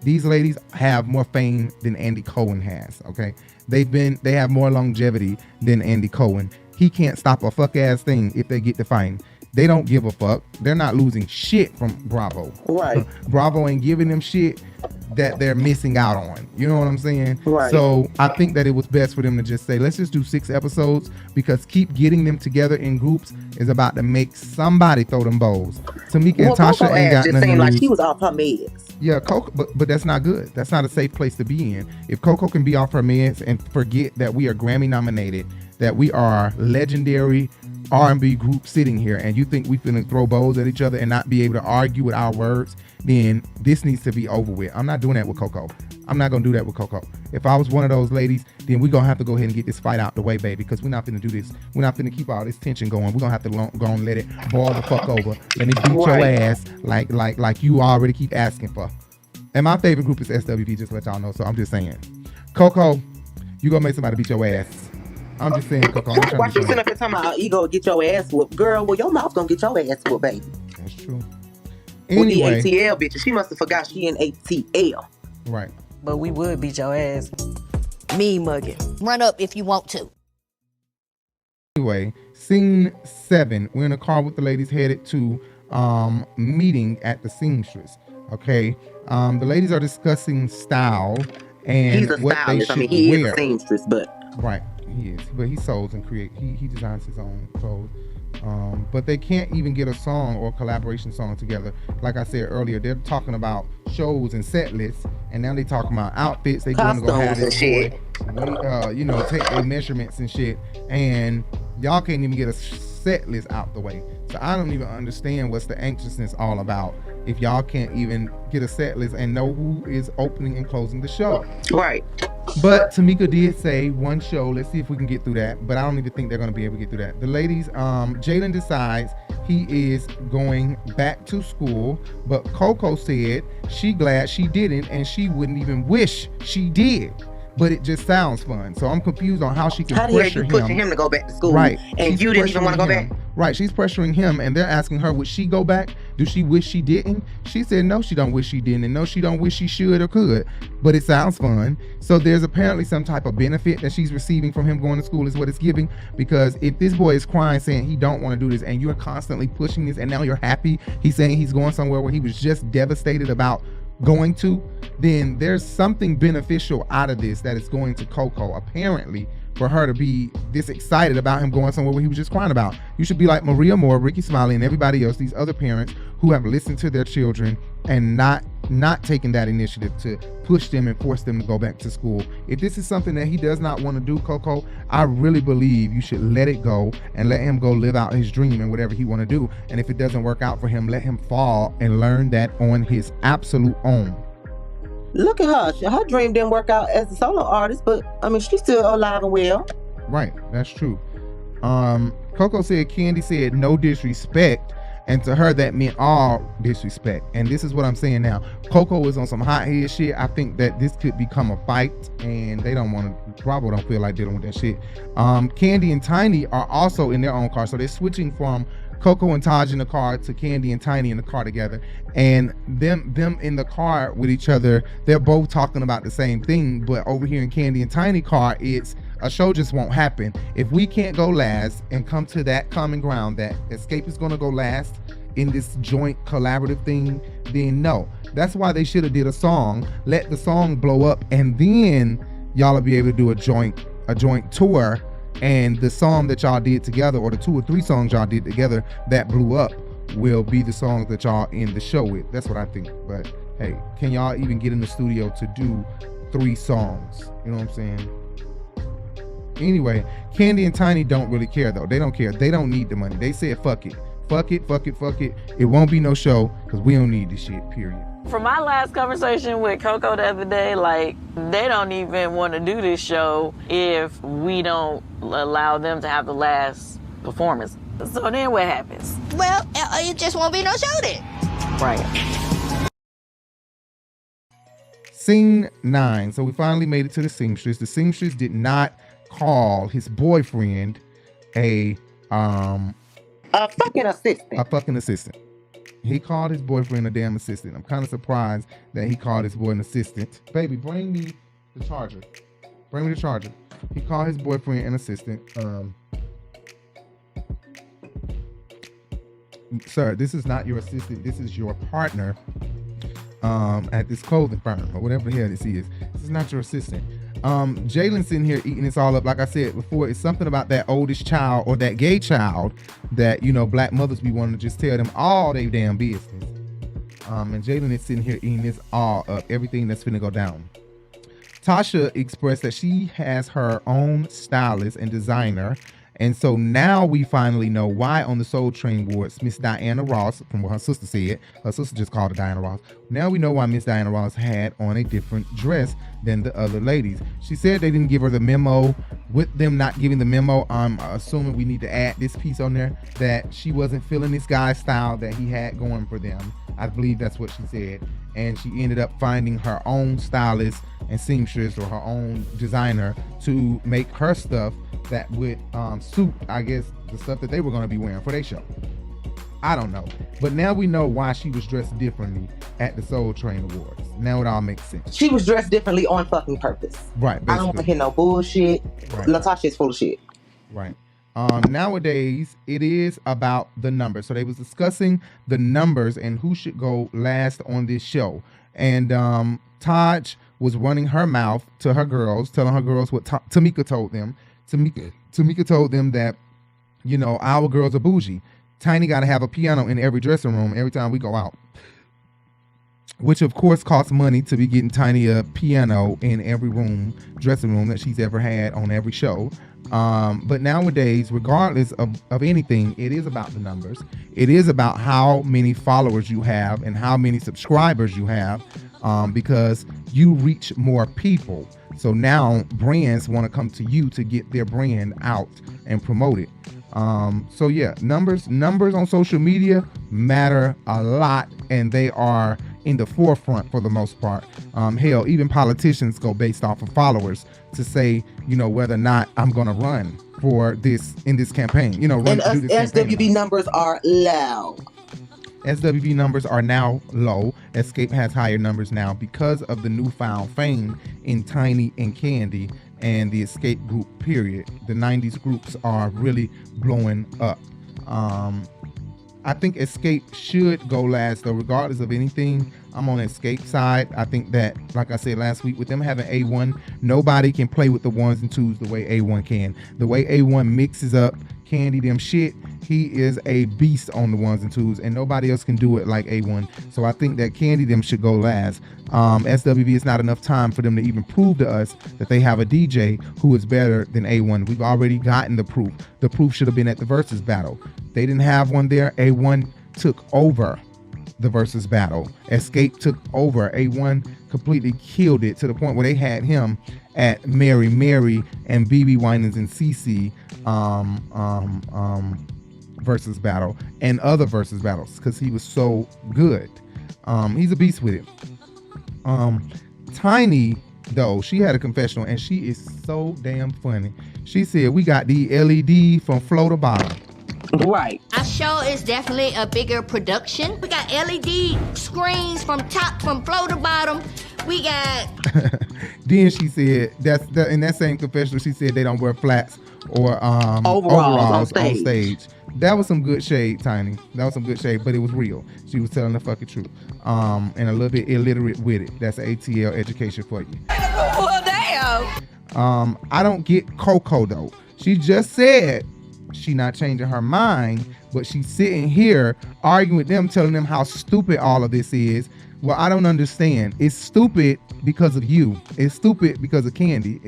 These ladies have more fame than Andy Cohen has. Okay, they have more longevity than Andy Cohen. He can't stop a fuck ass thing if they get to fighting. They don't give a fuck. They're not losing shit from Bravo. Right. Bravo ain't giving them shit that they're missing out on. You know what I'm saying? Right. So I think that it was best for them to just say, let's just do 6 episodes, because keep getting them together in groups is about to make somebody throw them bows. Tamika and Tasha Coco ain't got just nothing seemed to like lose. she was off her meds. Yeah, Coco, but that's not good. That's not a safe place to be in. If Coco can be off her meds and forget that we are Grammy nominated, that we are legendary R&B group sitting here, and you think we finna throw bows at each other and not be able to argue with our words, then this needs to be over with. I'm not doing that with Coco. I'm not gonna do that with Coco. If I was one of those ladies, then we're gonna have to go ahead and get this fight out the way, baby, because we're not finna do this. We're not finna keep all this tension going. We're gonna have to go and let it boil the fuck over. Let me beat your ass like you already keep asking for. And my favorite group is SWV, just to let y'all know. So I'm just saying, Coco, you gonna make somebody beat your ass. I'm just saying, Coco. Why she sitting up here talking about you go get your ass whooped? Girl, well, your mouth gonna get your ass whooped, baby. That's true. Anyway. With the ATL bitches. She must have forgot she in ATL. Right. But we would beat your ass. Mean mugging. Run up if you want to. Anyway, scene 7. We're in a car with the ladies headed to meeting at the seamstress. Okay. The ladies are discussing style and what they should wear. He is a seamstress, but right. He is, but he sews and creates. He designs his own clothes. But they can't even get a song or a collaboration song together. Like I said earlier, they're talking about shows and set lists, and now they're talking about outfits. They going to go have this shit. Take their measurements and shit, and y'all can't even get a set list out the way. So I don't even understand what's the anxiousness all about if y'all can't even get a set list and know who is opening and closing the show. Right. But Tamika did say one show. Let's see if we can get through that. But I don't even think they're going to be able to get through that. The ladies, Jalen decides he is going back to school. But Coco said she glad she didn't, and she wouldn't even wish she did. But it just sounds fun. So I'm confused on how she can pressure him. How pushing him to go back to school? Right. And you didn't even want to go back? Right, she's pressuring him, and they're asking her, would she go back? Do she wish she didn't? She said no, she don't wish she didn't, and no, she don't wish she should or could, but it sounds fun. So there's apparently some type of benefit that she's receiving from him going to school is what it's giving, because if this boy is crying saying he don't want to do this, and you're constantly pushing this, and now you're happy, he's saying he's going somewhere where he was just devastated about going to, then there's something beneficial out of this that is going to Coco, apparently, for her to be this excited about him going somewhere where he was just crying about. You should be like Maria Moore, Ricky Smiley, and everybody else, these other parents who have listened to their children and not taking that initiative to push them and force them to go back to school. If this is something that he does not want to do, Coco, I really believe you should let it go and let him go live out his dream and whatever he want to do. And if it doesn't work out for him, let him fall and learn that on his absolute own. Look at her. Her dream didn't work out as a solo artist, but I mean, she's still alive and well. Right, that's true. Coco said Kandi said no disrespect, and to her that meant all disrespect. And this is what I'm saying now. Coco is on some hot head shit. I think that this could become a fight, and they don't want to. Bravo don't feel like dealing with that shit. Kandi and Tiny are also in their own car, so they're switching from Coco and Taj in the car to Kandi and Tiny in the car together, and them in the car with each other. They're both talking about the same thing, but over here in Kandi and Tiny car, it's a show just won't happen. If we can't go last and come to that common ground that Escape is going to go last in this joint collaborative thing, then no. That's why they should have did a song, let the song blow up, and then y'all will be able to do a joint tour. And the song that y'all did together, or the 2 or 3 songs y'all did together that blew up, will be the songs that y'all end the show with. That's what I think. But hey, can y'all even get in the studio to do 3 songs? You know what I'm saying? Anyway, Kandi and Tiny don't really care though. They don't care. They don't need the money. They said fuck it. Fuck it, fuck it, fuck it. It won't be no show because we don't need this shit, period. From my last conversation with Coco the other day, like, they don't even want to do this show if we don't allow them to have the last performance. So then what happens? Well, it just won't be no show then. Right. Scene 9. So we finally made it to the seamstress. The seamstress did not call his boyfriend a fucking assistant. A fucking assistant. He called his boyfriend a damn assistant. I'm kind of surprised that he called his boy an assistant. Baby, bring me the charger. Bring me the charger. He called his boyfriend an assistant. Sir, this is not your assistant. This is your partner at this clothing firm or whatever the hell this is. This is not your assistant. Jalen's sitting here eating this all up. Like I said before, it's something about that oldest child or that gay child that, you know, black mothers be wanting to just tell them all their damn business. And Jalen is sitting here eating this all up, everything that's finna go down. Tasha expressed that she has her own stylist and designer. And so now we finally know why on the Soul Train Awards, Miss Diana Ross, from what her sister said, her sister just called her Diana Ross. Now we know why Miss Diana Ross had on a different dress than the other ladies. She said they didn't give her the memo. With them not giving the memo, I'm assuming we need to add this piece on there that she wasn't feeling this guy's style that he had going for them. I believe that's what she said. And she ended up finding her own stylist and seamstress or her own designer to make her stuff that would suit, I guess, the stuff that they were going to be wearing for their show. I don't know. But now we know why she was dressed differently at the Soul Train Awards. Now it all makes sense. She was dressed differently on fucking purpose. Right. Basically. I don't want to hear no bullshit. Right. Natasha is full of shit. Right. Nowadays, it is about the numbers. So they was discussing the numbers and who should go last on this show. And Taj was running her mouth to her girls, telling her girls what Tamika told them. Tamika told them that, you know, our girls are bougie. Tiny got to have a piano in every dressing room every time we go out. Which, of course, costs money to be getting Tiny a piano in every dressing room that she's ever had on every show. But nowadays, regardless of anything, it is about the numbers. It is about how many followers you have and how many subscribers you have, because you reach more people. So now brands want to come to you to get their brand out and promote it. So yeah, numbers on social media matter a lot, and they are in the forefront for the most part. Hell, even politicians go based off of followers to say, you know, whether or not I'm going to run for this in this campaign. You know, and SWV numbers are low. SWV numbers are now low. Xscape has higher numbers now because of the newfound fame in Tiny and Kandi and the Xscape group, period. The 90s groups are really blowing up. I think Xscape should go last, though, regardless of anything. I'm on Xscape side. I think that, like I said last week, with them having A1, nobody can play with the ones and twos the way A1 can. The way A1 mixes up Kandi them shit, he is a beast on the ones and twos, and nobody else can do it like A1. So I think that Kandi them should go last. SWV is not enough time for them to even prove to us that they have a DJ who is better than A1. We've already gotten the proof. The proof should have been at the versus battle. They didn't have one there. A1 took over the versus battle. Xscape took over. A1 completely killed it to the point where they had him at Mary and BB Winans and CC versus battle and other versus battles because he was so good. He's a beast with it. Tiny, though, she had a confessional and she is so damn funny. She said, we got the LED from floor to bottom. Right. Our show is definitely a bigger production. We got LED screens from floor to bottom. We got. Then she said in that same confessional, she said they don't wear flats or overalls on stage. That was some good shade, Tiny. That was some good shade, but it was real. She was telling the fucking truth. And a little bit illiterate with it. That's ATL education for you. Well, damn. I don't get Coco though. She just said she not changing her mind, but she's sitting here arguing with them, telling them how stupid all of this is. Well, I don't understand. It's stupid because of you. It's stupid because of Kandi.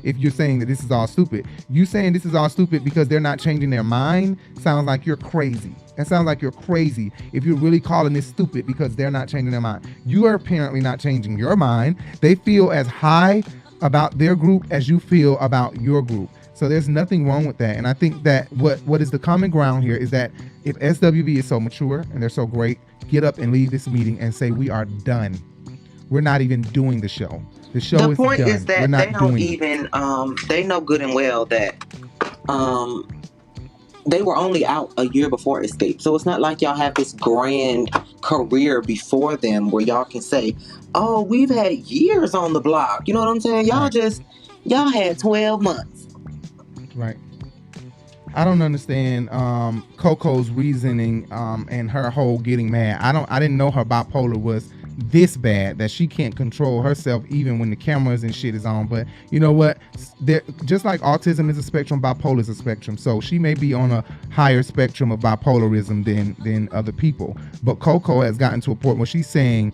If you're saying that this is all stupid, you saying this is all stupid because they're not changing their mind sounds like you're crazy. That sounds like you're crazy if you're really calling this stupid because they're not changing their mind. You are apparently not changing your mind. They feel as high about their group as you feel about your group. So there's nothing wrong with that. And I think that what is the common ground here is that if SWV is so mature and they're so great, get up and leave this meeting and say, we are done. We're not even doing the show. The show is done. The point is that they don't even, they know good and well that they were only out a year before Xscape. So it's not like y'all have this grand career before them where y'all can say, oh, we've had years on the block. You know what I'm saying? Y'all had 12 months. Right. I don't understand Coco's reasoning and her whole getting mad. I didn't know her bipolar was this bad that she can't control herself even when the cameras and shit is on. But you know what? Just like autism is a spectrum, bipolar is a spectrum. So she may be on a higher spectrum of bipolarism than other people. But Coco has gotten to a point where she's saying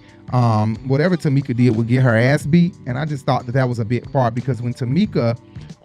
whatever Tamika did would get her ass beat. And I just thought that was a bit far because when Tamika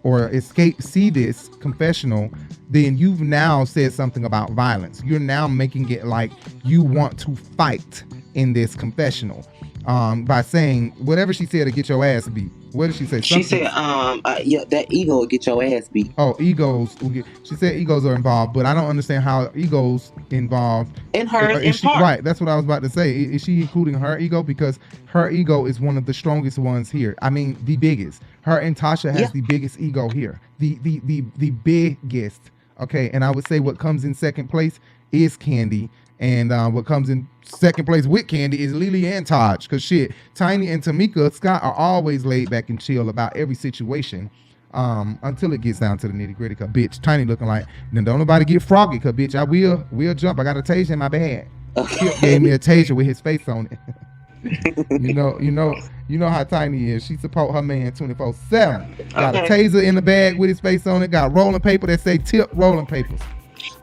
or Xscape see this confessional, then you've now said something about violence. You're now making it like you want to fight in this confessional by saying whatever she said to get your ass beat. What did she say? She said, yeah, that ego will get your ass beat. Oh, egos will get. She said egos are involved, but I don't understand how egos involved in her. In part. Right, that's what I was about to say. Is she including her ego? Because her ego is one of the strongest ones here. I mean, the biggest. Her and Tasha has the biggest ego here. The biggest. Okay, and I would say what comes in second place is Kandi. And what comes in second place with Kandi is Lily and Taj. Because shit, Tiny and Tamika Scott are always laid back and chill about every situation until it gets down to the nitty gritty. Cause bitch, Tiny looking like, then don't nobody get froggy. Cause bitch, I will jump. I got a taser in my bag. Kip gave me a taser with his face on it. You know how Tiny is. She support her man 24/7. Got a taser in the bag with his face on it. Got rolling paper that say tip rolling papers.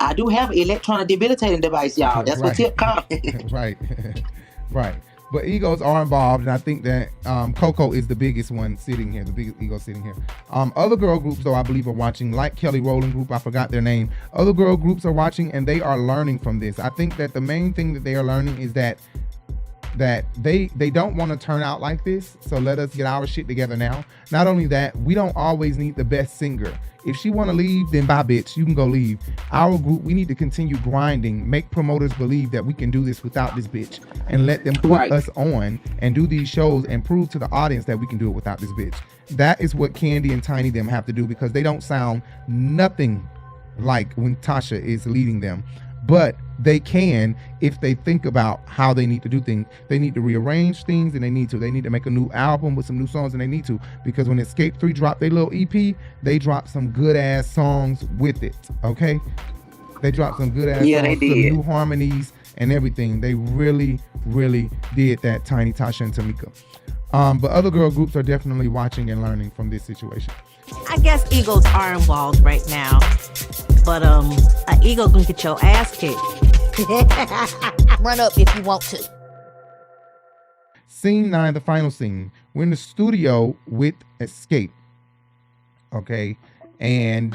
I do have an electronic debilitating device, y'all. That's what tip called. Right. But egos are involved, and I think that Coco is the biggest one sitting here, the biggest ego sitting here. Other girl groups, though, I believe are watching, like Kelly Rowland Group, I forgot their name. Other girl groups are watching, and they are learning from this. I think that the main thing that they are learning is that that they don't want to turn out like this, so let us get our shit together now. Not only that, we don't always need the best singer. If she want to leave, then bye, bitch, you can go leave. Our group, we need to continue grinding, make promoters believe that we can do this without this bitch, and let them put us on and do these shows and prove to the audience that we can do it without this bitch. That is what Kandi and Tiny them have to do, because they don't sound nothing like when Tasha is leading them. But they can, if they think about how they need to do things. They need to rearrange things, and they need to make a new album with some new songs, and they need to, because when Xscape 3 dropped their little EP, they dropped some good ass songs with it. Okay, they dropped some good ass songs, some new harmonies and everything. They really did that. Tiny, Tasha, and Tamika. But other girl groups are definitely watching and learning from this situation. I guess egos are involved right now, but an ego can get your ass kicked. Run up if you want to. Scene 9, the final scene. We're in the studio with Xscape. Okay, and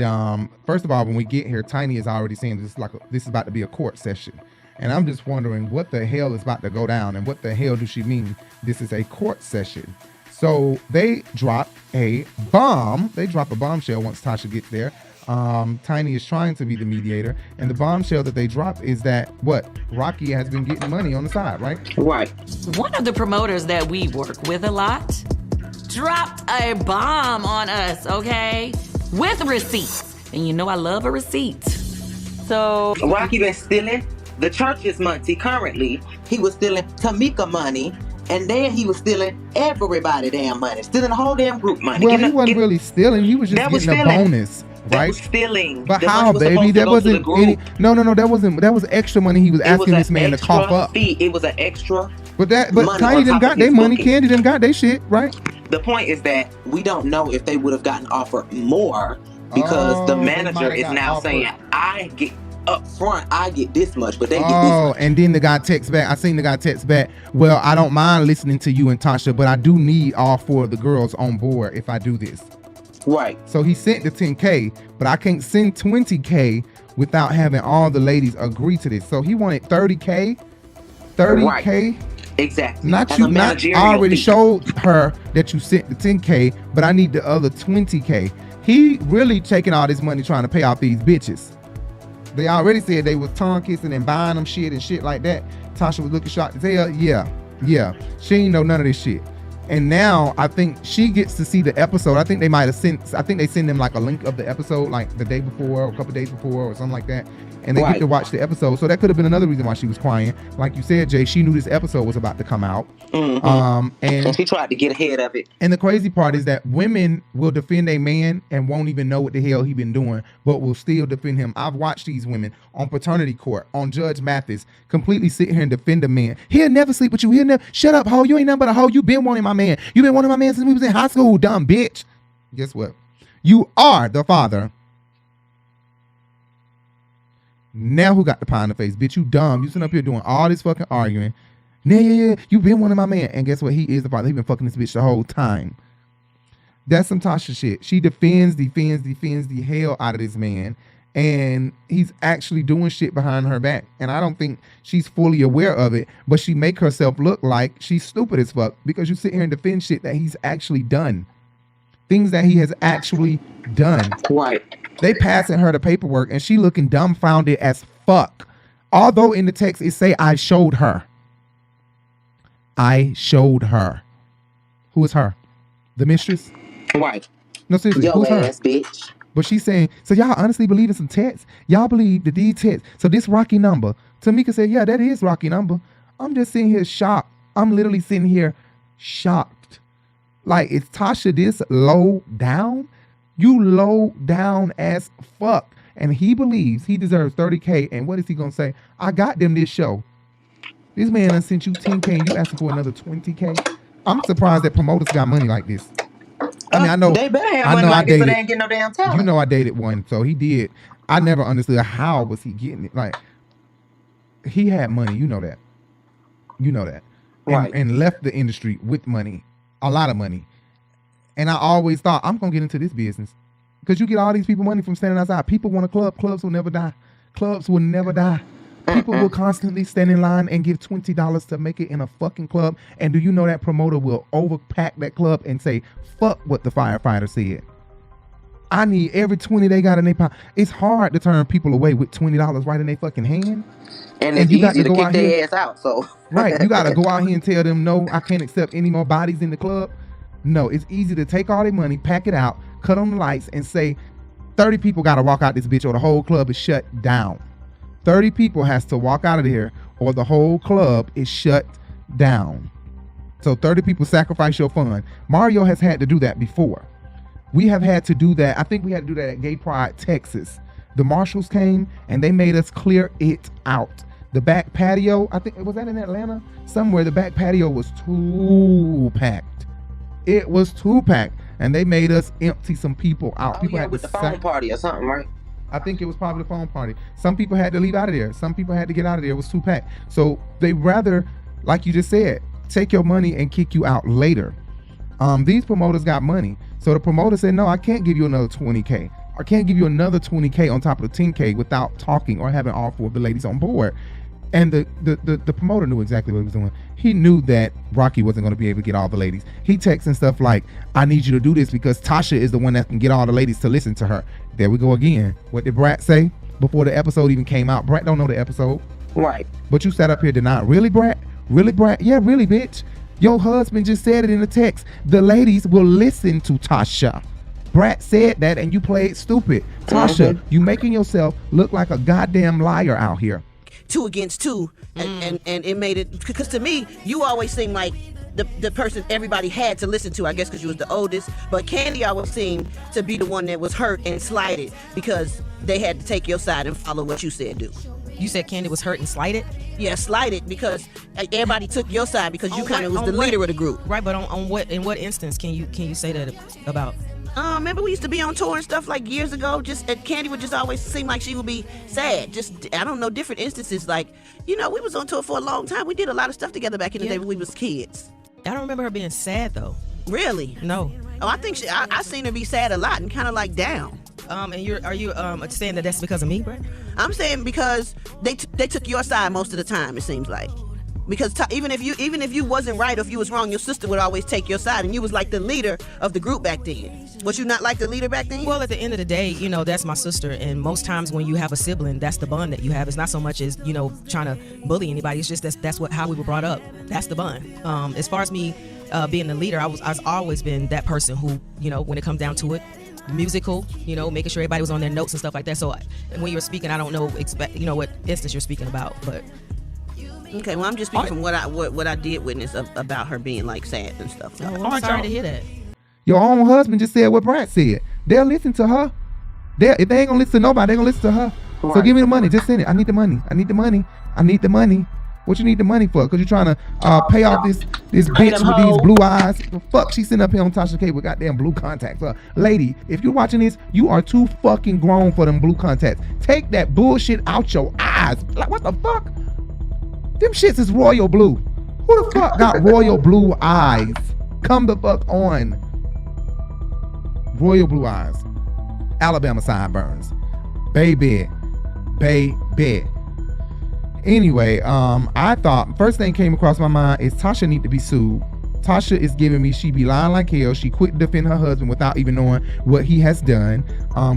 first of all, when we get here, Tiny is already saying this is about to be a court session, and I'm just wondering what the hell is about to go down, and what the hell does she mean this is a court session? So they drop a bomb. They drop a bombshell once Tasha gets there. Tiny is trying to be the mediator, and the bombshell that they drop is that Rocky has been getting money on the side, right? Right. One of the promoters that we work with a lot dropped a bomb on us, okay? With receipts. And you know I love a receipt. So Rocky been stealing the church's money currently. He was stealing Tamika money. And then he was stealing everybody damn money. Stealing the whole damn group money. Well, he wasn't really stealing. He was just getting a bonus, right? That was stealing. But how, baby? That wasn't any... No, that wasn't... That was extra money he was asking this man to cough up. It was an extra But Tiny them got their money. Kandi them got their shit, right? The point is that we don't know if they would have gotten offered more, because the manager is now saying, I get... up front, I get this much, but they get this much. And then the guy texts back. I seen the guy text back, well, I don't mind listening to you and Tasha, but I do need all 4 of the girls on board if I do this. Right. So he sent the 10K, but I can't send 20K without having all the ladies agree to this. So he wanted 30K. 30K. Right. Exactly. Not you. Not I already showed her that you sent the 10K, but I need the other 20K. He really taking all this money trying to pay off these bitches. They already said they was tongue kissing and buying them shit and shit like that. Tasha was looking shocked as hell. Yeah. She ain't know none of this shit. And now I think she gets to see the episode. I think they might have sent. I think they send them like a link of the episode, like the day before or a couple days before or something like that. And they get to watch the episode. So that could have been another reason why she was crying. Like you said, Jay, she knew this episode was about to come out. Mm-hmm. And she tried to get ahead of it. And the crazy part is that women will defend a man and won't even know what the hell he been doing, but will still defend him. I've watched these women on paternity court, on Judge Mathis, completely sit here and defend a man. He'll never sleep with you. He'll never. Shut up, hoe. You ain't nothing but a hoe. You been wanting my man. You been wanting my man since we was in high school, dumb bitch. Guess what? You are the father. Now who got the pie in the face? Bitch, you dumb. You sitting up here doing all this fucking arguing. Yeah. You been wanting my man. And guess what? He is the father. He been fucking this bitch the whole time. That's some Tasha shit. She defends the hell out of this man. And he's actually doing shit behind her back. And I don't think she's fully aware of it. But she make herself look like she's stupid as fuck. Because you sit here and defend shit that he's actually done. Things that he has actually done. Right. They passing her the paperwork and she looking dumbfounded as fuck. Although in the text it say, I showed her. I showed her. Who is her? The mistress? Right. No, seriously, Yo who's her? ass bitch. But she's saying, so y'all honestly believe in some texts? Y'all believe that these texts, so this Rocky number. Tamika said, yeah, that is Rocky number. I'm just sitting here shocked. I'm literally sitting here shocked. Like, is Tasha this low down? You low down as fuck. And he believes he deserves 30K. And what is he going to say? I got them this show. This man done sent you 10K and you asking for another 20K. I'm surprised that promoters got money like this. I mean, I know. They better have money like this so they ain't getting no damn talent. You know I dated one. So he did. I never understood how was he getting it. Like, he had money. You know that. You know that. Right. And left the industry with money. A lot of money. And I always thought, I'm going to get into this business. Because you get all these people money from standing outside. People want a club. Clubs will never die. Clubs will never die. People will constantly stand in line and give $20 to make it in a fucking club. And do you know that promoter will overpack that club and say, fuck what the firefighter said. I need every 20 they got in their pocket. It's hard to turn people away with $20 right in their fucking hand. And it's you easy to kick their ass out. So right, you got to go out here and tell them, no, I can't accept any more bodies in the club. No, it's easy to take all their money, pack it out, cut on the lights, and say 30 people got to walk out this bitch or the whole club is shut down. 30 people has to walk out of here or the whole club is shut down. So 30 people sacrifice your fun. Mario has had to do that before. We have had to do that. I think we had to do that at Gay Pride, Texas. The marshals came and they made us clear it out. The back patio, I think, was that in Atlanta? Somewhere the back patio was too packed. It was too packed. And they made us empty some people out. People had with the phone party or something, right? I think it was probably the phone party. Some people had to leave out of there. Some people had to get out of there. It was too packed. So they rather, like you just said, take your money and kick you out later. These promoters got money. So the promoter said, no, I can't give you another 20K. I can't give you another 20K on top of the 10K without talking or having all 4 of the ladies on board. And the promoter knew exactly what he was doing. He knew that Rocky wasn't going to be able to get all the ladies. He texting stuff like, I need you to do this because Tasha is the one that can get all the ladies to listen to her. There we go again. What did Brat say before the episode even came out? Brat don't know the episode. Right. But you sat up here denying. Really, Brat? Really, Brat? Yeah, really, bitch. Your husband just said it in the text. The ladies will listen to Tasha. Brat said that and you played stupid. Tasha, you making yourself look like a goddamn liar out here. 2 against 2, and it made it, because to me, you always seem like the person everybody had to listen to, I guess because you was the oldest, but Kandi always seemed to be the one that was hurt and slighted because they had to take your side and follow what you said do. You said Kandi was hurt and slighted? Yeah, slighted because everybody took your side because you kind of was the leader of the group. Right, but on what, in what instance can you say that about? Remember we used to be on tour and stuff like years ago, just Kandi would just always seem like she would be sad. Just, I don't know, different instances. Like, you know, we was on tour for a long time. We did a lot of stuff together back in the day when we was kids. I don't remember her being sad though. Really? No. Oh, I think I seen her be sad a lot and kind of like down. And are you saying that that's because of me, Brett? I'm saying because they took your side most of the time, it seems like. Because even if you wasn't right or if you was wrong, your sister would always take your side, and you was like the leader of the group back then. Was you not like the leader back then? Well, at the end of the day, you know, that's my sister, and most times when you have a sibling, that's the bond that you have. It's not so much as, you know, trying to bully anybody. It's just that's how we were brought up. That's the bond. As far as me being the leader, I've always been that person who, you know, when it comes down to it, musical, you know, making sure everybody was on their notes and stuff like that. So when you're speaking, I don't know what instance you're speaking about, but. Okay, well, I'm just speaking from what I did witness about her being like sad and stuff. Oh, well, I'm sorry to hear that. Your own husband just said what Brad said. They'll listen to her. If they ain't gonna listen to nobody, they gonna listen to her. Right. So give me the money. Just send it. I need the money. I need the money. I need the money. What you need the money for? Because you're trying to pay off this bitch with these blue eyes. The fuck she sitting up here on Tasha K with goddamn blue contacts. Lady, if you're watching this, you are too fucking grown for them blue contacts. Take that bullshit out your eyes. Like, what the fuck? Them shits is royal blue. Who the fuck got royal blue eyes? Come the fuck on. Royal blue eyes. Alabama sideburns. Baby. Anyway, I thought first thing came across my mind is Tasha need to be sued. Tasha is giving me she be lying like hell. She quit defend her husband without even knowing what he has done,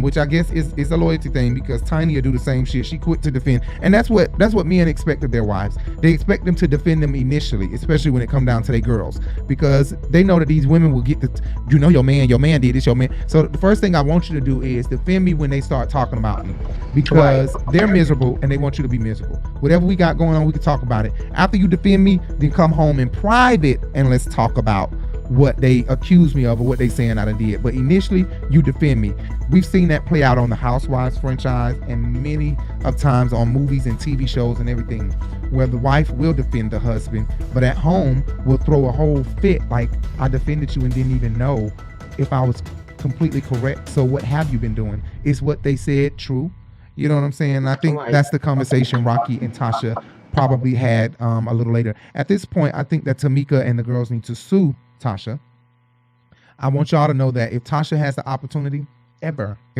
which I guess is a loyalty thing because Tanya do the same shit. She quit to defend, and that's what men expect of their wives. They expect them to defend them initially, especially when it come down to their girls, because they know that these women will get your man did this, your man. So the first thing I want you to do is defend me when they start talking about me, because they're miserable and they want you to be miserable. Whatever we got going on, we can talk about it. After you defend me, then come home in private and let's talk about what they accuse me of or what they saying I done did. But initially, you defend me. We've seen that play out on the Housewives franchise and many of times on movies and TV shows and everything, where the wife will defend the husband, but at home will throw a whole fit like, I defended you and didn't even know if I was completely correct. So what have you been doing? Is what they said true? You know what I'm saying? I think that's the conversation Rocky and Tasha probably had a little later. At this point, I think that Tamika and the girls need to sue Tasha. I want y'all to know that if Tasha has the opportunity, if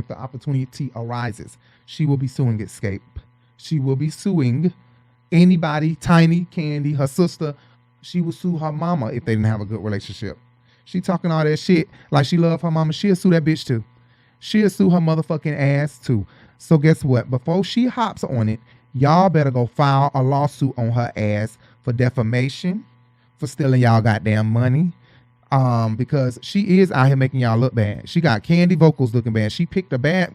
the opportunity arises, she will be suing Xscape. She will be suing anybody, Tiny, Kandi, her sister. She will sue her mama if they didn't have a good relationship. She talking all that shit like she love her mama. She'll sue that bitch too. She'll sue her motherfucking ass too. So guess what? Before she hops on it, y'all better go file a lawsuit on her ass for defamation, for stealing y'all goddamn money. Because she is out here making y'all look bad. She got Kandi vocals looking bad. She picked a bad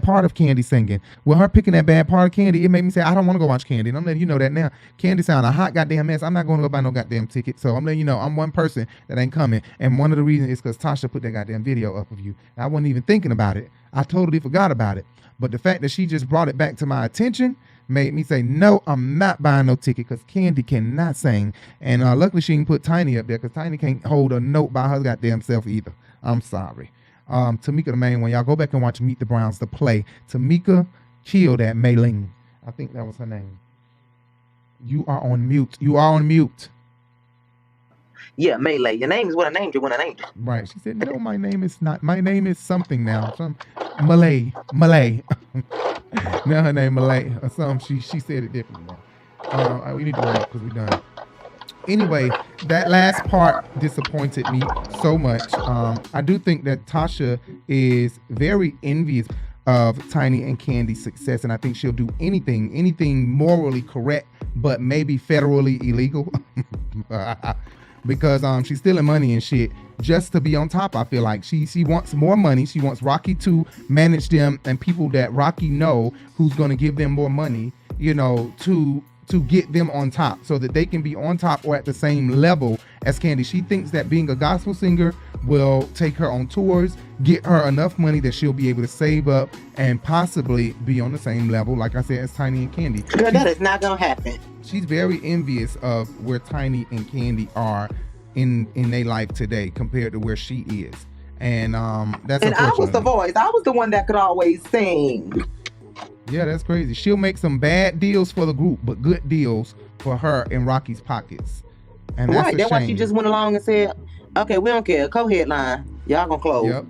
part of Kandi singing. With her picking that bad part of Kandi, it made me say, I don't want to go watch Kandi. And I'm letting you know that now. Kandi sound a hot goddamn mess. I'm not going to go buy no goddamn ticket. So I'm letting you know, I'm one person that ain't coming. And one of the reasons is because Tasha put that goddamn video up of you. I wasn't even thinking about it. I totally forgot about it. But the fact that she just brought it back to my attention made me say, no, I'm not buying no ticket because Kandi cannot sing. And luckily she didn't put Tiny up there because Tiny can't hold a note by her goddamn self either. I'm sorry. Tamika, the main one. Y'all go back and watch Meet the Browns, the play. Tamika killed that Mailing. I think that was her name. You are on mute. You are on mute. Yeah, Melee. Your name is what I named you when I named you. Right. She said, no, my name is not. My name is something now. Some Malay. Now her name Malay or something. She said it differently now. We need to go up because we're done. Anyway, that last part disappointed me so much. I do think that Tasha is very envious of Tiny and Kandi's success, and I think she'll do anything morally correct, but maybe federally illegal. Because she's stealing money and shit just to be on top. I feel like she wants more money. She wants Rocky to manage them and people that Rocky know who's going to give them more money, you know, to get them on top so that they can be on top or at the same level as Kandi. She thinks that being a gospel singer will take her on tours, get her enough money that she'll be able to save up and possibly be on the same level, like I said, as Tiny and Kandi. Girl, that is not going to happen. She's very envious of where Tiny and Kandi are in their life today compared to where she is. And that's and I was the voice. I was the one that could always sing. Yeah, that's crazy. She'll make some bad deals for the group, but good deals for her in Rocky's pockets. And that's right. That's why she just went along and said, okay, we don't care. Co-headline. Y'all gonna close. Yep.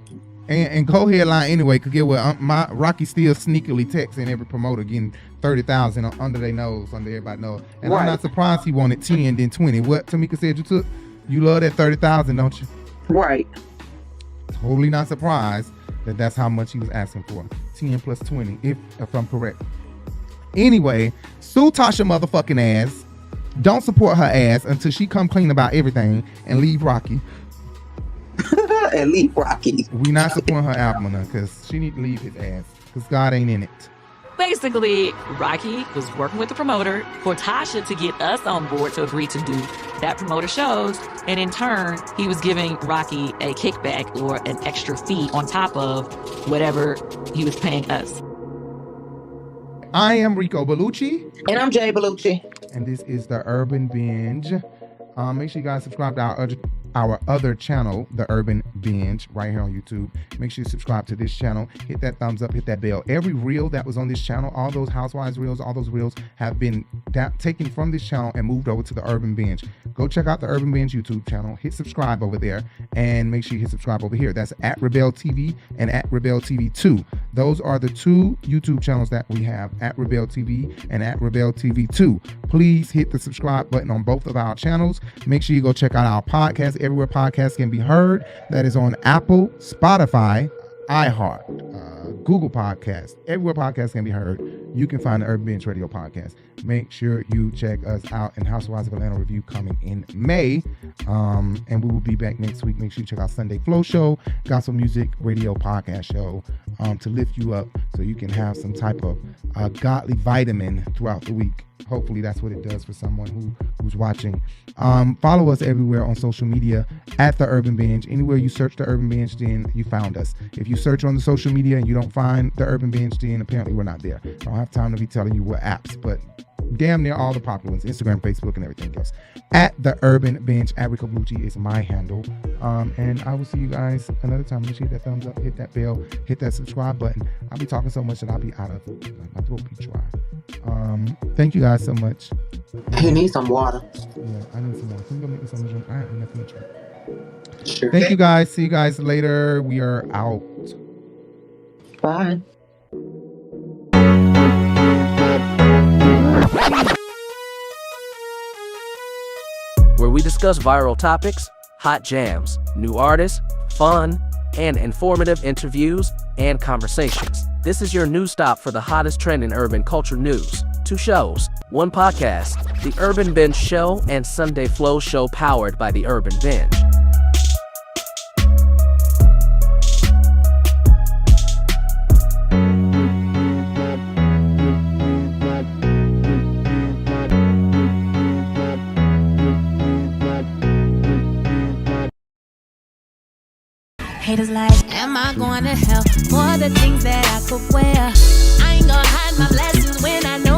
And co-headline anyway, could get what my Rocky still sneakily texting every promoter getting 30,000 under their nose, under everybody knows. And right. I'm not surprised he wanted 10 then 20. What Tamika said you took? You love that 30,000, don't you? Right. Totally not surprised that that's how much he was asking for. 10 plus 20, if I'm correct. Anyway, sue Tasha motherfucking ass. Don't support her ass until she come clean about everything and leave Rocky. And leave Rocky. We not supporting her album because she need to leave his ass because God ain't in it. Basically, Rocky was working with the promoter for Tasha to get us on board to agree to do that promoter shows. And in turn, he was giving Rocky a kickback or an extra fee on top of whatever he was paying us. I am Rico Bellucci. And I'm Jay Bellucci. And this is the Urban Binge. Make sure you guys subscribe to our other channel, the Urban Binge, right here on YouTube. Make sure you subscribe to this channel. Hit that thumbs up, hit that bell. Every reel that was on this channel, all those Housewives reels, all those reels have been taken from this channel and moved over to the Urban Binge. Go check out the Urban Binge YouTube channel. Hit subscribe over there and make sure you hit subscribe over here. That's at RiBelTV and at RiBelTV 2. Those are the two YouTube channels that we have, at RiBelTV and at RiBelTV 2. Please hit the subscribe button on both of our channels. Make sure you go check out our podcast, everywhere podcasts can be heard. That is on Apple, Spotify, iHeart, Google Podcasts, everywhere podcasts can be heard. You can find the Urban Binge Radio Podcast. Make sure you check us out in Housewives of Atlanta review coming in May. And we will be back next week. Make sure you check out Sunday Flow Show, Gospel Music Radio Podcast Show, to lift you up so you can have some type of godly vitamin throughout the week. Hopefully that's what it does for someone who's watching. Follow us everywhere on social media at the Urban Binge. Anywhere you search the Urban Binge, then you found us. If you search on the social media and you don't find the Urban Binge, then apparently we're not there. I don't have time to be telling you what apps, but damn near all the popular ones, Instagram, Facebook, and everything else. At the Urban Binge, Rico Bellucci is my handle. And I will see you guys another time. Make sure you hit that thumbs up, hit that bell, hit that subscribe button. I'll be talking so much that I'll be out of it. My throat be dry. Thank you guys so much. You need some water. Yeah, I need some water. Can you go make me some drink? I have nothing to drink. Sure. Thank you guys. See you guys later. We are out. Bye. we discuss viral topics, hot jams, new artists, fun, and informative interviews and conversations. This is your news stop for the hottest trend in urban culture news. 2 shows, 1 podcast, The Urban Binge Show and Sunday Flow Show powered by The Urban Binge. Haters like, am I going to hell for the things that I could wear? I ain't gonna hide my blessings when I know